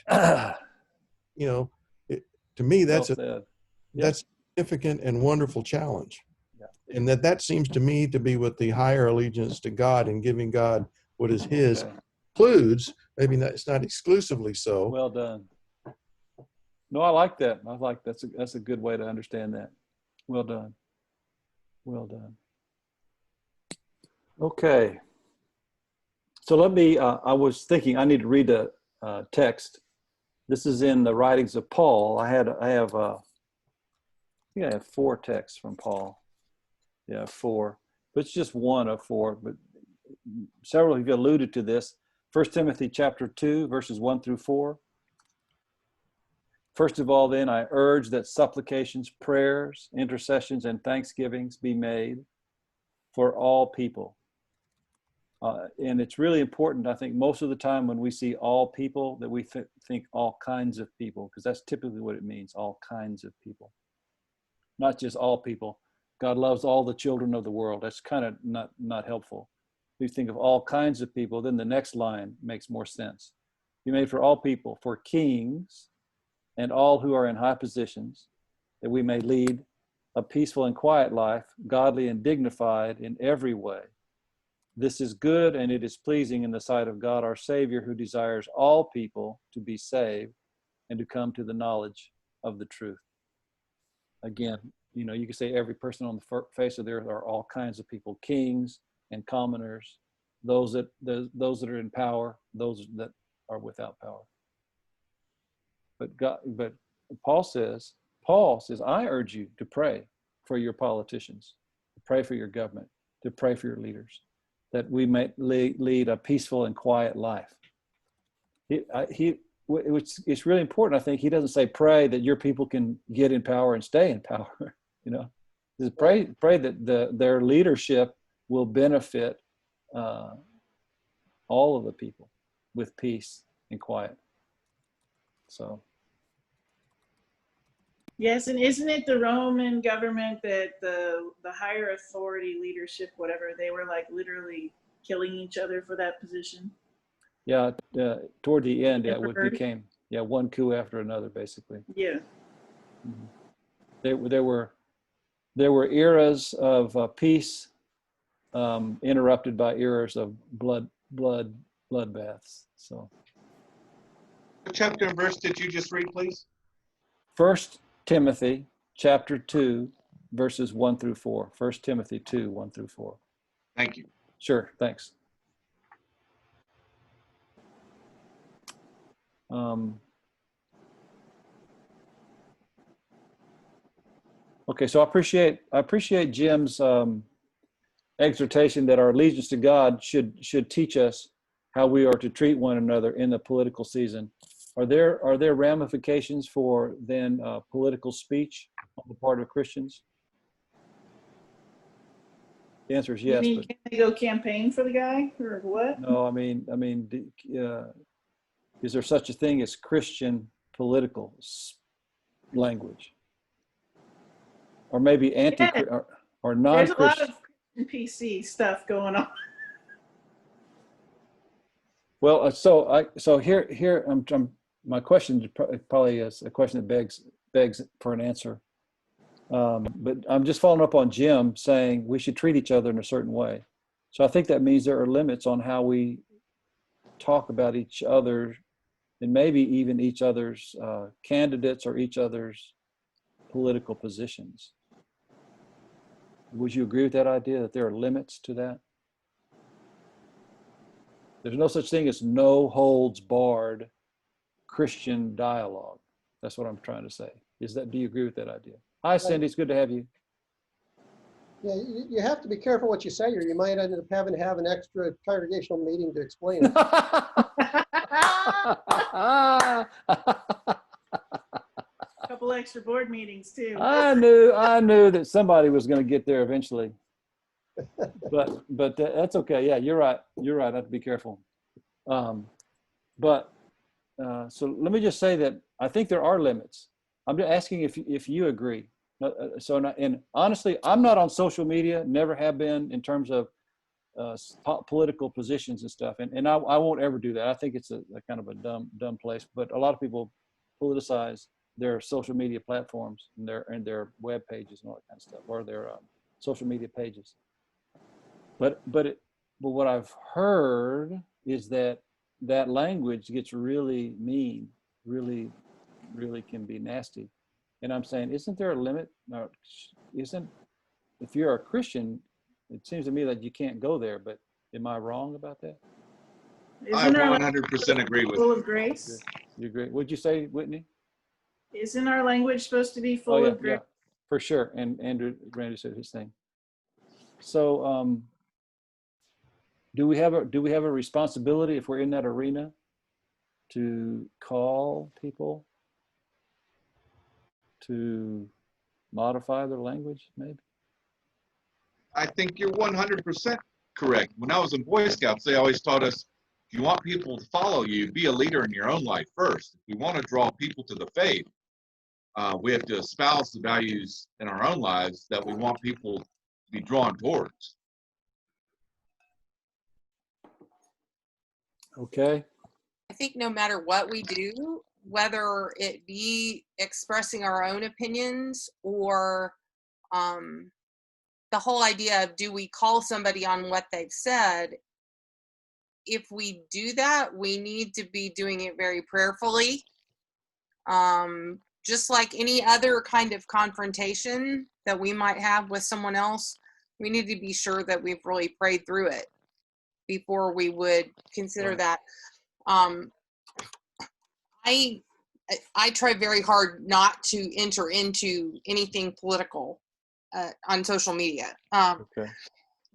to me, that's that's a significant and wonderful challenge. Yeah. And that seems to me to be what the higher allegiance to God and giving God what is his includes. Maybe it's not exclusively so. Well done. No, I like that. That's a good way to understand that. Well done. Well done. Okay. So let me, I was thinking I need to read the text. This is in the writings of Paul. I think I have 4 texts from Paul. Yeah, 4. But it's just one of 4. But several of you alluded to this. 1 Timothy chapter 2, verses 1 through 4. First of all, then, I urge that supplications, prayers, intercessions, and thanksgivings be made for all people. And it's really important, I think, most of the time when we see all people, that we think all kinds of people, because that's typically what it means, all kinds of people. Not just all people. God loves all the children of the world. That's kind of not helpful. If you think of all kinds of people, then the next line makes more sense. Be made for all people, for kings, and all who are in high positions, that we may lead a peaceful and quiet life, godly and dignified in every way. This is good and it is pleasing in the sight of God our Savior, who desires all people to be saved and to come to the knowledge of the truth. Again, you can say every person on the face of the earth are all kinds of people, kings and commoners, those that are in power, those that are without power. But Paul says, I urge you to pray for your politicians, to pray for your government, to pray for your leaders, that we may lead a peaceful and quiet life. It's really important. I think he doesn't say pray that your people can get in power and stay in power. Pray that their leadership will benefit all of the people with peace and quiet. So Yes, and isn't it the Roman government that the higher authority leadership, whatever, they were like literally killing each other for that position? Yeah, toward the end, it Emperors? became one coup after another, basically. Yeah. Mhm. There were eras of peace, interrupted by eras of bloodbaths. So, What chapter and verse did you just read, please? 1 Timothy chapter 2, verses 1 through 4. 1 Timothy 2, 1 through 4. Thank you. Sure, thanks. Okay, so I appreciate Jim's exhortation that our allegiance to God should teach us how we are to treat one another in the political season. Are there ramifications for then political speech on the part of Christians? The answer is You yes, mean but can they go campaign for the guy or what? no. I mean, is there such a thing as Christian political language, or maybe Yeah, or there's a lot non-Christian? of PC stuff going on. Well, so here my question probably is a question that begs for an answer. But I'm just following up on Jim saying we should treat each other in a certain way. So I think that means there are limits on how we talk about each other, and maybe even each other's candidates or each other's political positions. Would you agree with that idea that there are limits to that? There's no such thing as no holds barred Christian dialogue. That's what I'm trying to say. Do you agree with that idea? Hi, Cindy, it's good to have you. Yeah, you have to be careful what you say, or you might end up having to have an extra congregational meeting to explain it. Couple extra board meetings too. I knew that somebody was going to get there eventually. But that's okay. Yeah, you're right. I have to be careful. But so let me just say that I think there are limits. I'm just asking if you agree. And honestly, I'm not on social media, never have been, in terms of political positions and stuff. And I won't ever do that. I think it's a kind of a dumb place. But a lot of people politicize their social media platforms and their web pages and all that kind of stuff, or their social media pages. But what I've heard is that language gets really mean, really can be nasty. And I'm saying, isn't there a limit? No, if you're a Christian, it seems to me that you can't go there. But am I wrong about that? I 100% agree with full you. of grace? You agree? What'd you say, Whitney? Isn't our language supposed to be full of grace? Yeah, for sure. And Randy said his thing. So, do we have a responsibility, if we're in that arena, to call people to modify their language, maybe? I think you're 100% correct. When I was in Boy Scouts, they always taught us, if you want people to follow you, be a leader in your own life first. If we want to draw people to the faith, we have to espouse the values in our own lives that we want people to be drawn towards. Okay. I think no matter what we do, whether it be expressing our own opinions or the whole idea of, do we call somebody on what they've said? If we do that, we need to be doing it very prayerfully. Just like any other kind of confrontation that we might have with someone else, we need to be sure that we've really prayed through it before we would consider that. I try very hard not to enter into anything political on social media. Okay.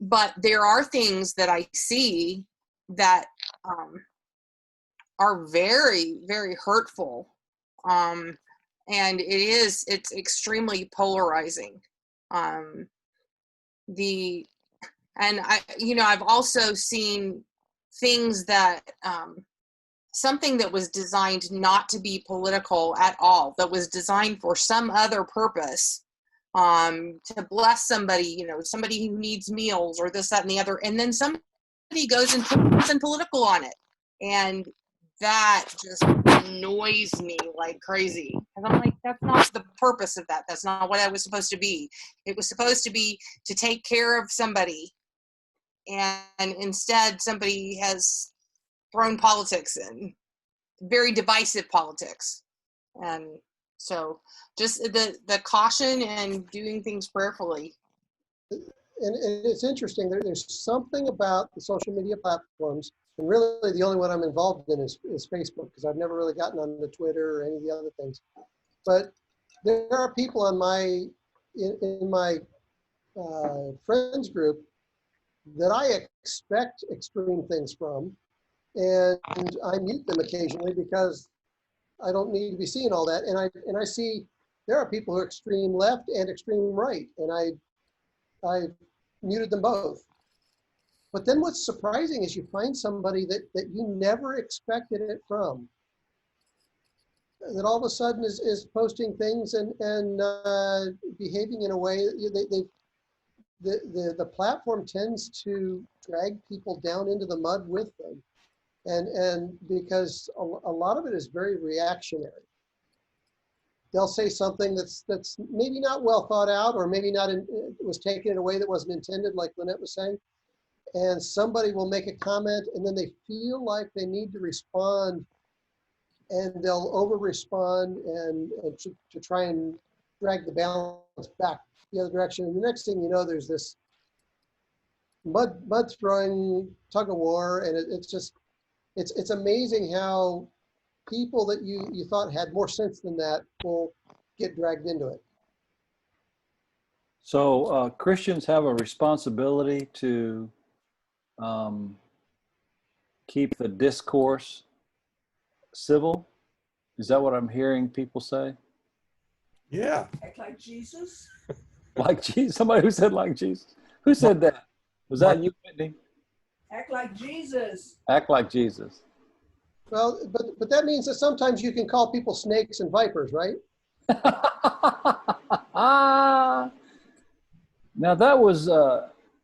But there are things that I see that are very, very hurtful. And it's extremely polarizing. And I've also seen things that something that was designed not to be political at all, that was designed for some other purpose, to bless somebody, you know, somebody who needs meals or this, that, and the other, and then somebody goes and puts something political on it, and that just annoys me like crazy. And I'm like, that's not the purpose of that. That's not what it was supposed to be. It was supposed to be to take care of somebody, and instead somebody has thrown politics in, very divisive politics. And so just the caution and doing things prayerfully. And it's interesting, there's something about the social media platforms, and really the only one I'm involved in is Facebook, because I've never really gotten onto Twitter or any of the other things. But there are people on in my friends group that I expect extreme things from, and I mute them occasionally because I don't need to be seeing all that. And I see there are people who are extreme left and extreme right, and I muted them both. But then what's surprising is you find somebody that you never expected it from, that all of a sudden is posting things and behaving in a way that the platform tends to drag people down into the mud with them. And because a lot of it is very reactionary. They'll say something that's maybe not well thought out, or maybe not was taken in a way that wasn't intended, like Lynette was saying. And somebody will make a comment, and then they feel like they need to respond, and they'll over-respond and to try and drag the balance back the other direction. And the next thing you know, there's this mud throwing tug of war, and it's amazing how people that you thought had more sense than that will get dragged into it. So Christians have a responsibility to keep the discourse civil. Is that what I'm hearing people say? Yeah. Act like Jesus. Like Jesus? Somebody who said like Jesus? Who said that? Was that you, Whitney? Act like Jesus. Act like Jesus. Well, but that means that sometimes you can call people snakes and vipers, right? Now that was,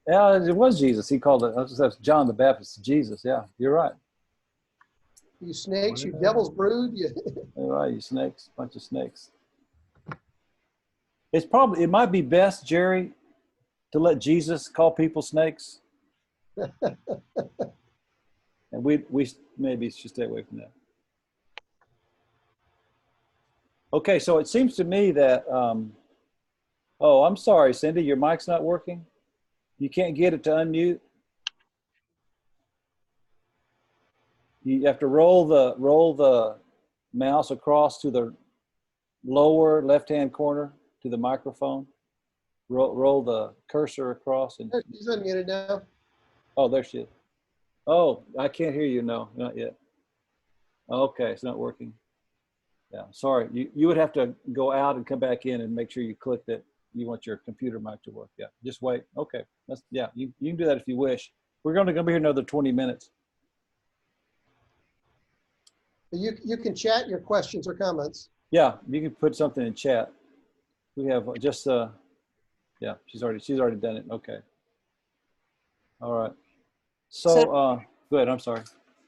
yeah, it was Jesus. He called it, that's John the Baptist, Jesus. Yeah, you're right. You snakes, you devil's brood. You're right, you snakes, bunch of snakes. It might be best, Jerry, to let Jesus call people snakes. And we maybe should stay away from that. Okay, so it seems to me that, oh, I'm sorry, Cindy, your mic's not working? You can't get it to unmute? You have to roll the mouse across to the lower left-hand corner to the microphone. Roll the cursor across. And She's unmuted now. oh, there she is. Oh, I can't hear you. No, not yet. Okay, it's not working. Yeah, sorry. You would have to go out and come back in and make sure you click that you want your computer mic to work. Yeah, just wait. Okay, yeah. You can do that if you wish. We're going to be here another 20 minutes. You can chat your questions or comments. Yeah, you can put something in chat. We have just yeah, she's already done it. Okay. All right. So go ahead. I'm sorry.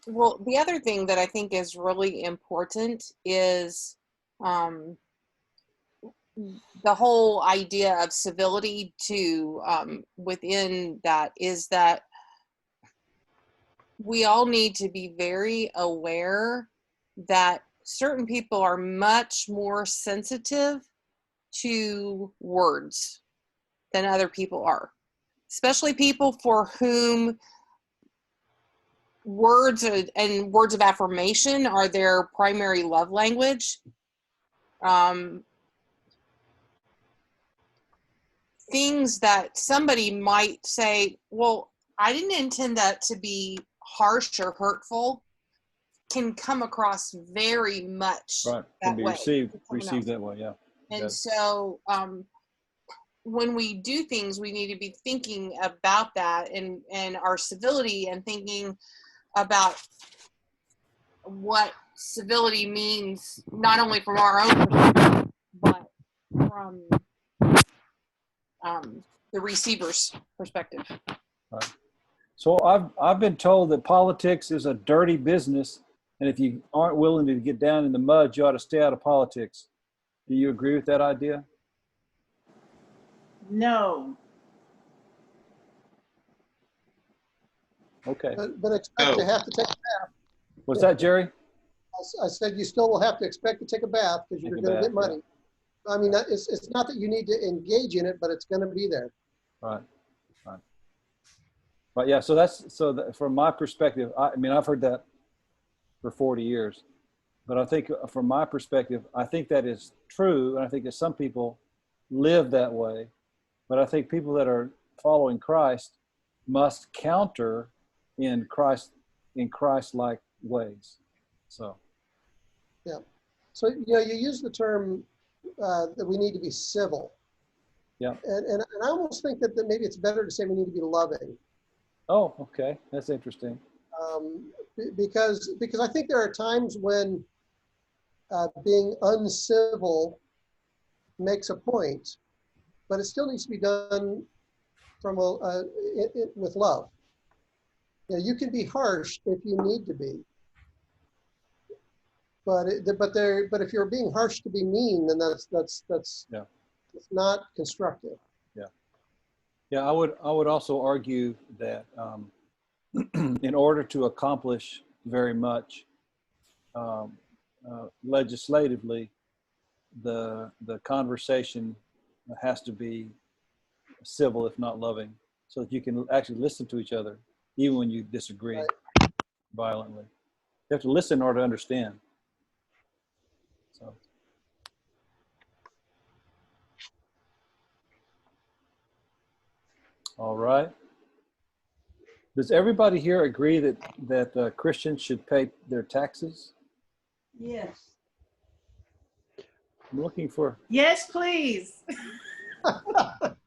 Well, the other thing that I think is really important is the whole idea of civility to within that is that we all need to be very aware that certain people are much more sensitive to words than other people are, especially people for whom words and words of affirmation are their primary love language. Things that somebody might say, well, I didn't intend that to be harsh or hurtful, can come across very much right. that Can be way. Received that way, yeah. And so when we do things, we need to be thinking about that and our civility, and thinking about what civility means, not only from our own perspective, but from the receiver's perspective. So I've been told that politics is a dirty business, and if you aren't willing to get down in the mud, you ought to stay out of politics. Do you agree with that idea? No. Okay. But expect to No. have to take. Was that Jerry? I said you still will have to expect to take a bath because you're Take a going to bath, get muddy. I mean, it's not that you need to engage in it, but it's going to be there. Right. But yeah, so from my perspective, I mean, I've heard that for 40 years, but I think from my perspective, I think that is true. And I think that some people live that way, but I think people that are following Christ must counter in Christ-like ways. So. Yeah. So, you use the term that we need to be civil. Yeah. And I almost think that maybe it's better to say we need to be loving. Oh, okay. That's interesting. Because I think there are times when being uncivil makes a point, but it still needs to be done from with love. You can be harsh if you need to be, but if you're being harsh to be mean, then that's not constructive. Yeah, I would also argue that in order to accomplish very much legislatively, the conversation has to be civil, if not loving, so that you can actually listen to each other, even when you disagree violently. You have to listen in order to understand. So. All right. Does everybody here agree that Christians should pay their taxes? Yes. I'm looking for Yes, please.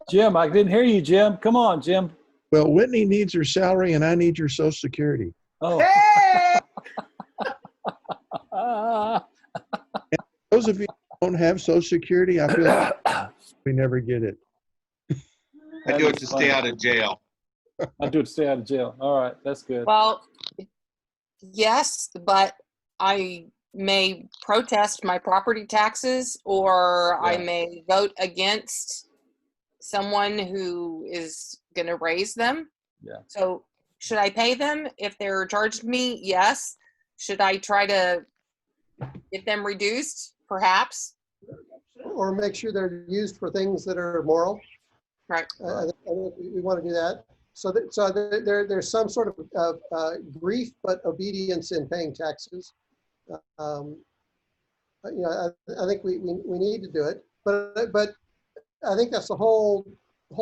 Jim. I didn't hear you, Jim. Come on, Jim. Well, Whitney needs her salary and I need your Social Security. Oh. Hey! Those of you who don't have Social Security, I feel like we never get it. I do it to stay out of jail. I do it to stay out of jail. All right, that's good. Well, yes, but I may protest my property taxes, or I Yeah. may vote against someone who is going to raise them. Yeah. So should I pay them if they're charged me? Yes. Should I try to get them reduced? Perhaps. Or make sure they're used for things that are moral. Right. I think we want to do that. So there's some sort of grief, but obedience in paying taxes. I think we need to do it, but I think that's the whole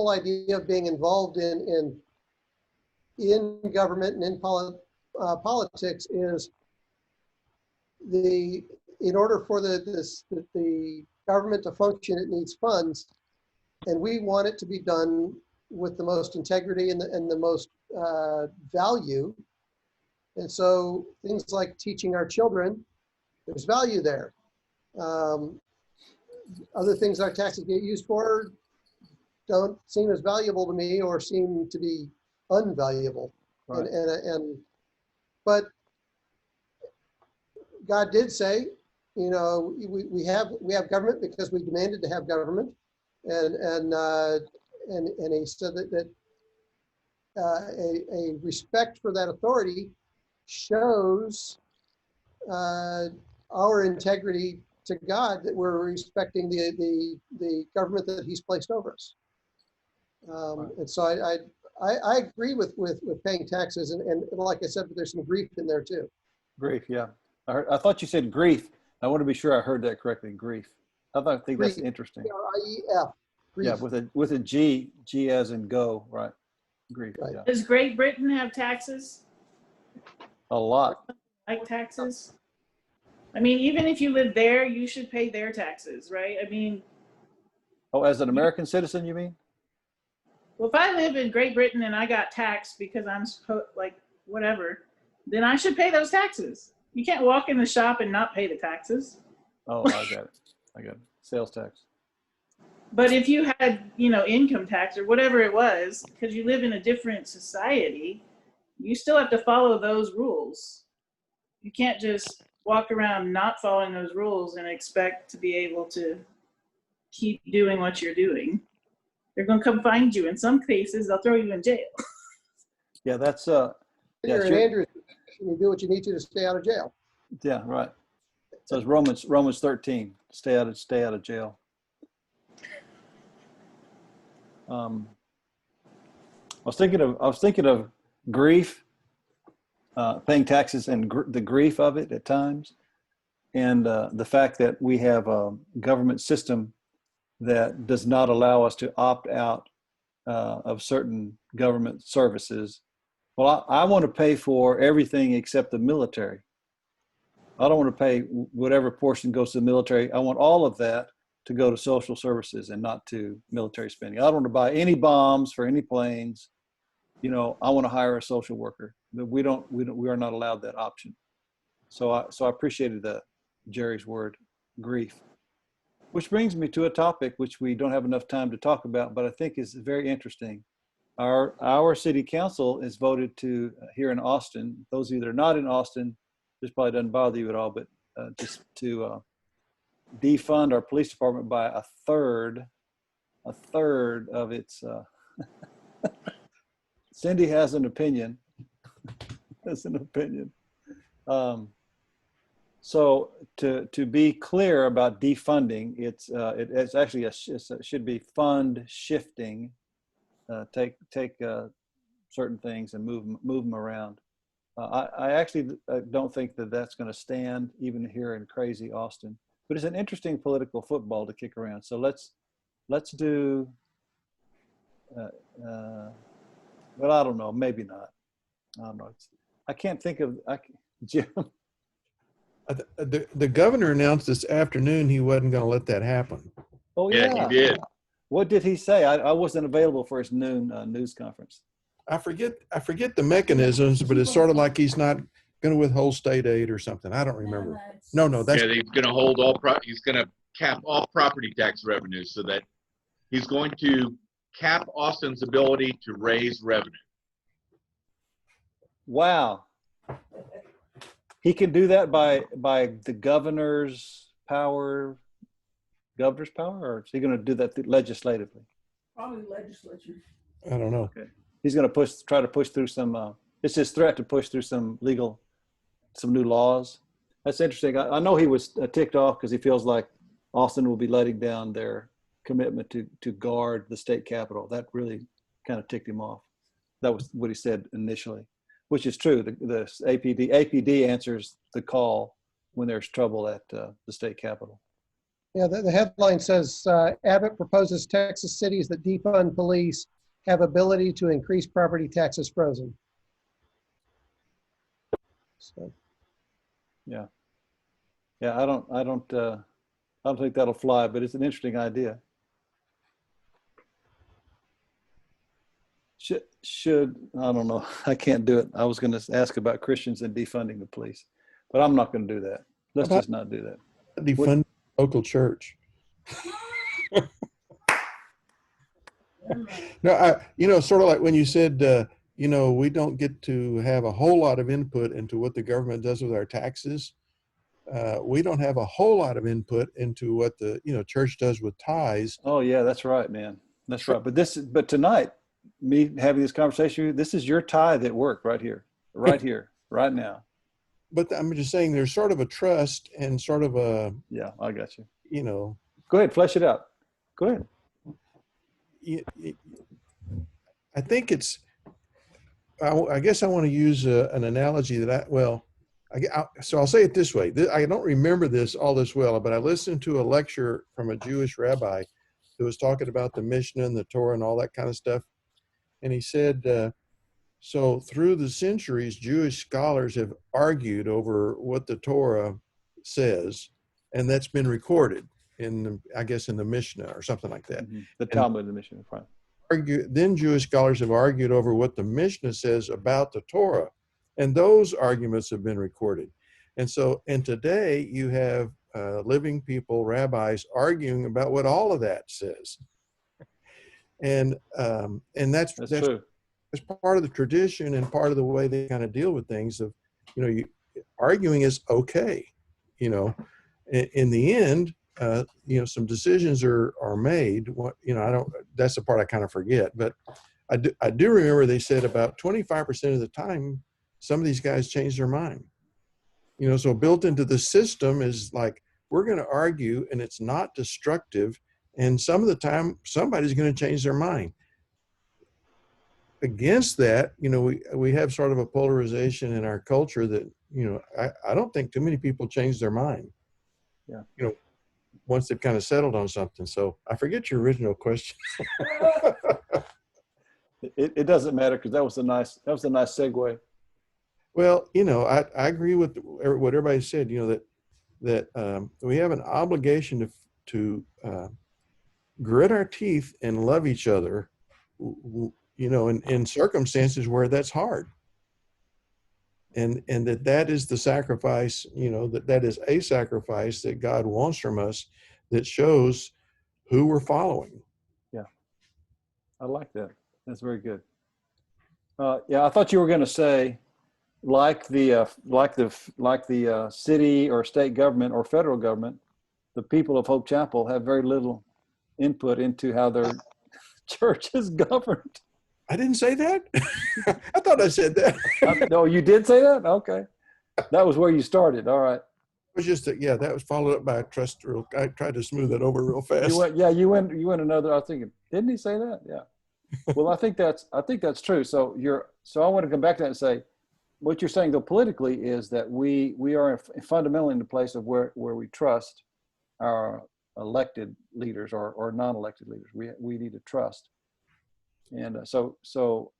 idea of being involved in government and in politics is in order for the government to function, it needs funds, and we want it to be done with the most integrity and the most value. And so things like teaching our children, there's value there. Other things our taxes get used for don't seem as valuable to me or seem to be unvaluable. Right. But God did say, we have government because we demanded to have government, and he said that a respect for that authority shows our integrity to God, that we're respecting the government that He's placed over us. And so I agree with paying taxes, and like I said, but there's some grief in there too. Grief, yeah. I thought you said grief. I want to be sure I heard that correctly. Grief. I think that's interesting. Grief. Yeah, with a G as in go, right? Grief. Right. Yeah. Does Great Britain have taxes? A lot. Like taxes? I mean, even if you live there, you should pay their taxes, right? I mean, Oh, as an American citizen, you mean? well, if I live in Great Britain and I got taxed because I'm whatever, then I should pay those taxes. You can't walk in the shop and not pay the taxes. Oh, I got it. I got it. Sales tax. But if you had, income tax or whatever it was, because you live in a different society, you still have to follow those rules. You can't just walk around not following those rules and expect to be able to keep doing what you're doing. They're going to come find you. In some cases, they'll throw you in jail. Yeah, that's You're yeah, in Andrew's position, you do what you need to stay out of jail. yeah, right. So it's Romans 13. Stay out of jail. I was thinking of grief, paying taxes and the grief of it at times, and the fact that we have a government system that does not allow us to opt out of certain government services. Well, I want to pay for everything except the military. I don't want to pay whatever portion goes to the military. I want all of that to go to social services and not to military spending. I don't want to buy any bombs for any planes. I want to hire a social worker. But we are not allowed that option. So I appreciated Jerry's word, grief. Which brings me to a topic which we don't have enough time to talk about, but I think is very interesting. Our city council has voted to, here in Austin, those of you that are not in Austin, this probably doesn't bother you at all, but just to defund our police department by a third of its, Cindy has an opinion, So to be clear about defunding, it's actually it should be fund shifting. Take certain things and move them around. I actually don't think that that's going to stand even here in crazy Austin. But it's an interesting political football to kick around. So let's do. Well, I don't know. Maybe not. I don't know. I can't think of Jim. The governor announced this afternoon he wasn't going to let that happen. Oh Yeah, he did. What did he say? I wasn't available for his noon news conference. I forget the mechanisms, but it's sort of like he's not going to withhold state aid or something. I don't remember. No, that's He's going to hold he's going to cap all property tax revenues so that he's going to cap Austin's ability to raise revenue. Wow. He can do that by the governor's power, or is he going to do that legislatively? Probably legislature. I don't know. Okay. He's going to try to push through some, it's his threat to push through some new laws. That's interesting. I know he was ticked off because he feels like Austin will be letting down their commitment to guard the state capitol. That really kind of ticked him off. That was what he said initially, which is true. The APD answers the call when there's trouble at the state capitol. Yeah, the headline says, Abbott proposes Texas cities that defund police have ability to increase property taxes frozen. So. Yeah. I don't think that'll fly, but it's an interesting idea. Should I don't know. I can't do it. I was going to ask about Christians and defunding the police, but I'm not going to do that. Let's just not do that. Defund local church. No, sort of like when you said, we don't get to have a whole lot of input into what the government does with our taxes. We don't have a whole lot of input into what the church does with tithes. Oh yeah, that's right, man. That's right. But tonight, me having this conversation with you, this is your tithe at work right here, right now. But I'm just saying there's sort of a trust and sort of a. Yeah, I got you. Go ahead, flesh it out. Go ahead. I think I guess I want to use an analogy that so I'll say it this way. I don't remember this all this well, but I listened to a lecture from a Jewish rabbi who was talking about the Mishnah and the Torah and all that kind of stuff. And he said, so through the centuries, Jewish scholars have argued over what the Torah says, and that's been recorded in the Mishnah or something like that. Mm-hmm. The Talmud, the Mishnah, right. Then Jewish scholars have argued over what the Mishnah says about the Torah, and those arguments have been recorded. And today you have living people, rabbis, arguing about what all of that says. And that's true. It's part of the tradition and part of the way they kind of deal with things. Of, arguing is okay. In the end, some decisions are made. That's the part I kind of forget. But I do remember they said about 25% of the time, some of these guys change their mind. So built into the system is like, we're going to argue and it's not destructive. And some of the time, somebody's going to change their mind. Against that, we have sort of a polarization in our culture that, I don't think too many people change their mind. Yeah. Once they've kind of settled on something. So I forget your original question. It doesn't matter, because that was a nice segue. Well, I agree with what everybody said, that we have an obligation to grit our teeth and love each other, in circumstances where that's hard. And that is the sacrifice, that is a sacrifice that God wants from us, that shows who we're following. Yeah. I like that. That's very good. I thought you were going to say, like the city or state government or federal government, the people of Hope Chapel have very little input into how their church is governed. I didn't say that. I thought I said that. No, you did say that? Okay. That was where you started. All right. It was just that was followed up by a trust. I tried to smooth that over real fast. You went another. I was thinking, didn't he say that? Yeah. Well, I think that's true. So I want to come back to that and say, what you're saying though politically is that we are fundamentally in the place of where we trust our elected leaders or non-elected leaders. We need to trust. And so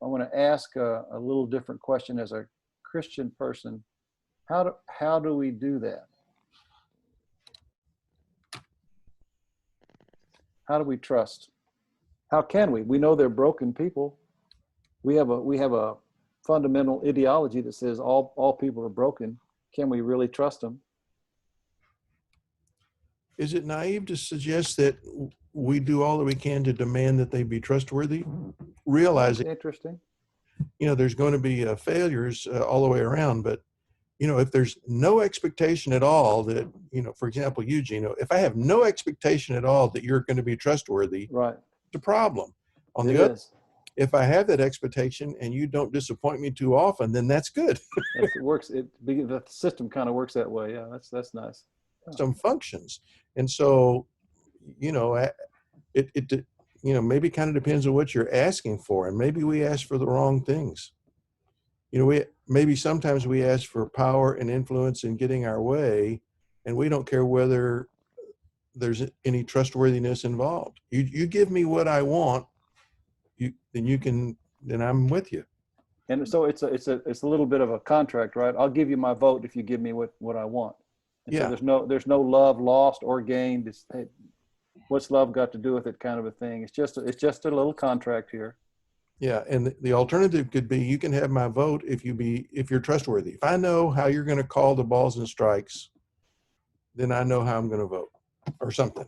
I want to ask a little different question as a Christian person. How do we do that? How do we trust? How can we? We know they're broken people. We have a fundamental ideology that says all people are broken. Can we really trust them? Is it naive to suggest that we do all that we can to demand that they be trustworthy, realizing interesting, there's going to be failures all the way around, but if there's no expectation at all that, for example, Eugene, if I have no expectation at all that you're going to be trustworthy, right, it's a problem. On the other, if I have that expectation and you don't disappoint me too often, then that's good. It works. The system kind of works that way. Yeah, that's nice. Some functions. And so, it maybe kind of depends on what you're asking for. And maybe we ask for the wrong things. Maybe sometimes we ask for power and influence in getting our way, and we don't care whether there's any trustworthiness involved. You give me what I want, then I'm with you. And so it's a little bit of a contract, right? I'll give you my vote if you give me what I want. And yeah. So there's no love lost or gained. What's love got to do with it, kind of a thing. It's just a little contract here. Yeah, and the alternative could be, you can have my vote if you're trustworthy. If I know how you're going to call the balls and strikes, then I know how I'm going to vote, or something.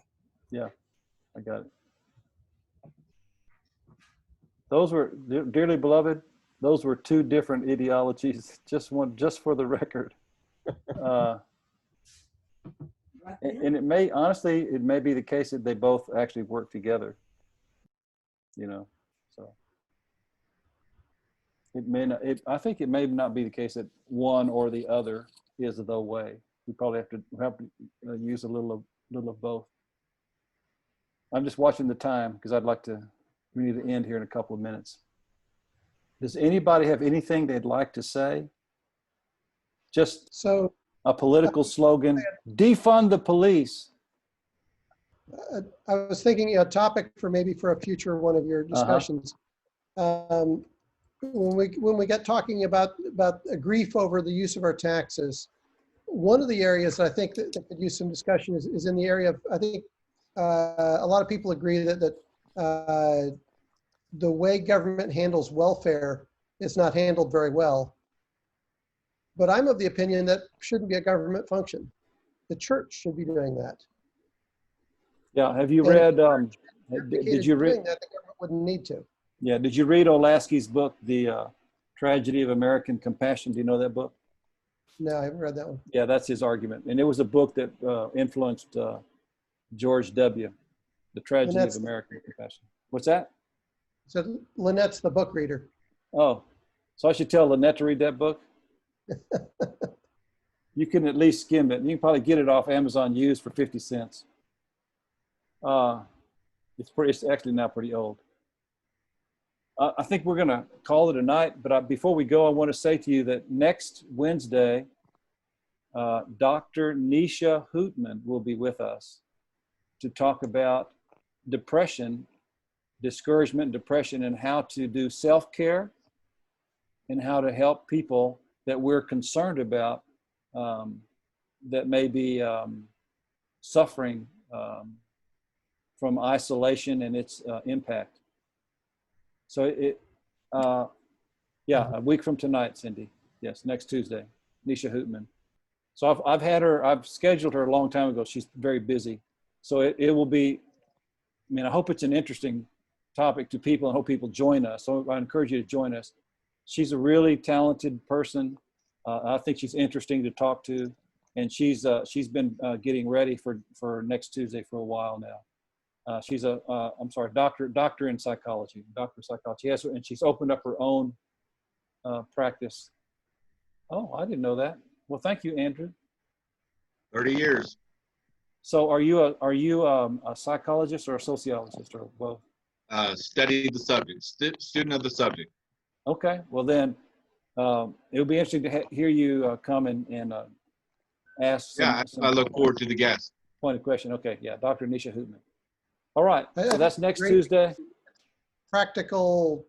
Yeah, I got it. Those were, dearly beloved, those were two different ideologies. Just for the record. And it may be the case that they both actually work together. So it may not. I think it may not be the case that one or the other is the way. We probably have to use a little of both. I'm just watching the time because we need to end here in a couple of minutes. Does anybody have anything they'd like to say? Just so a political slogan: defund the police. I was thinking a topic for a future one of your discussions. When we get talking about a grief over the use of our taxes, one of the areas I think that could use some discussion is in the area of, I think a lot of people agree that the way government handles welfare is not handled very well. But I'm of the opinion that shouldn't be a government function. The church should be doing that. Yeah. Have you And if read? the Did advocated you for read? doing that, the government wouldn't need to. Yeah. Did you read Olasky's book, The Tragedy of American Compassion? Do you know that book? No, I haven't read that one. Yeah, that's his argument, and it was a book that influenced George W. The Tragedy of that's- American Compassion. What's that? So Lynette's the book reader. Oh, so I should tell Lynette to read that book? You can at least skim it. You can probably get it off Amazon used for 50 cents. It's actually now pretty old. I think we're gonna call it a night, but before we go, I want to say to you that next Wednesday, Dr. Nisha Hootman will be with us to talk about depression, discouragement, depression, and how to do self-care and how to help people that we're concerned about that may be suffering from isolation and its impact. So a week from tonight, Cindy. Yes, next Tuesday, Nisha Hootman. So I've scheduled her a long time ago. She's very busy. So it will be, I mean, I hope it's an interesting topic to people and hope people join us. So I encourage you to join us. She's a really talented person. I think she's interesting to talk to. And she's been getting ready for next Tuesday for a while now. She's doctor in psychology, doctor of psychology. Yes, and she's opened up her own practice. Oh, I didn't know that. Well, thank you, Andrew. 30 years. So are you a psychologist or a sociologist or both? Study the subject, student of the subject. Okay, well then it'll be interesting to hear you come and ask some I look forward to the guest. pointed question. Okay, yeah, Dr. Nisha Hootman. All right, so I- that's next great. Tuesday. Practical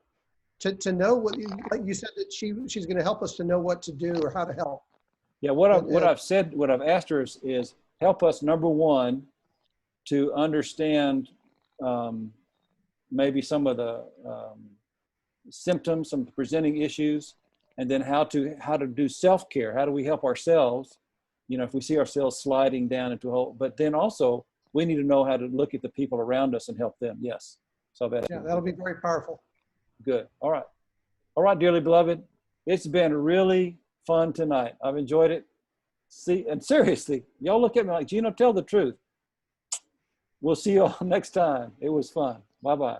to know what like you said that she's going to help us to know what to do or how to help. Yeah, what I've asked her is help us, number one, to understand maybe some of the symptoms, some presenting issues, and then how to do self-care. How do we help ourselves? You know, if we see ourselves sliding down into a hole, but then also we need to know how to look at the people around us and help them. Yes. So That'll be very powerful. good. All right, dearly beloved. It's been really fun tonight. I've enjoyed it. See, and seriously, y'all look at me like, Gino, tell the truth. We'll see you all next time. It was fun. Bye-bye.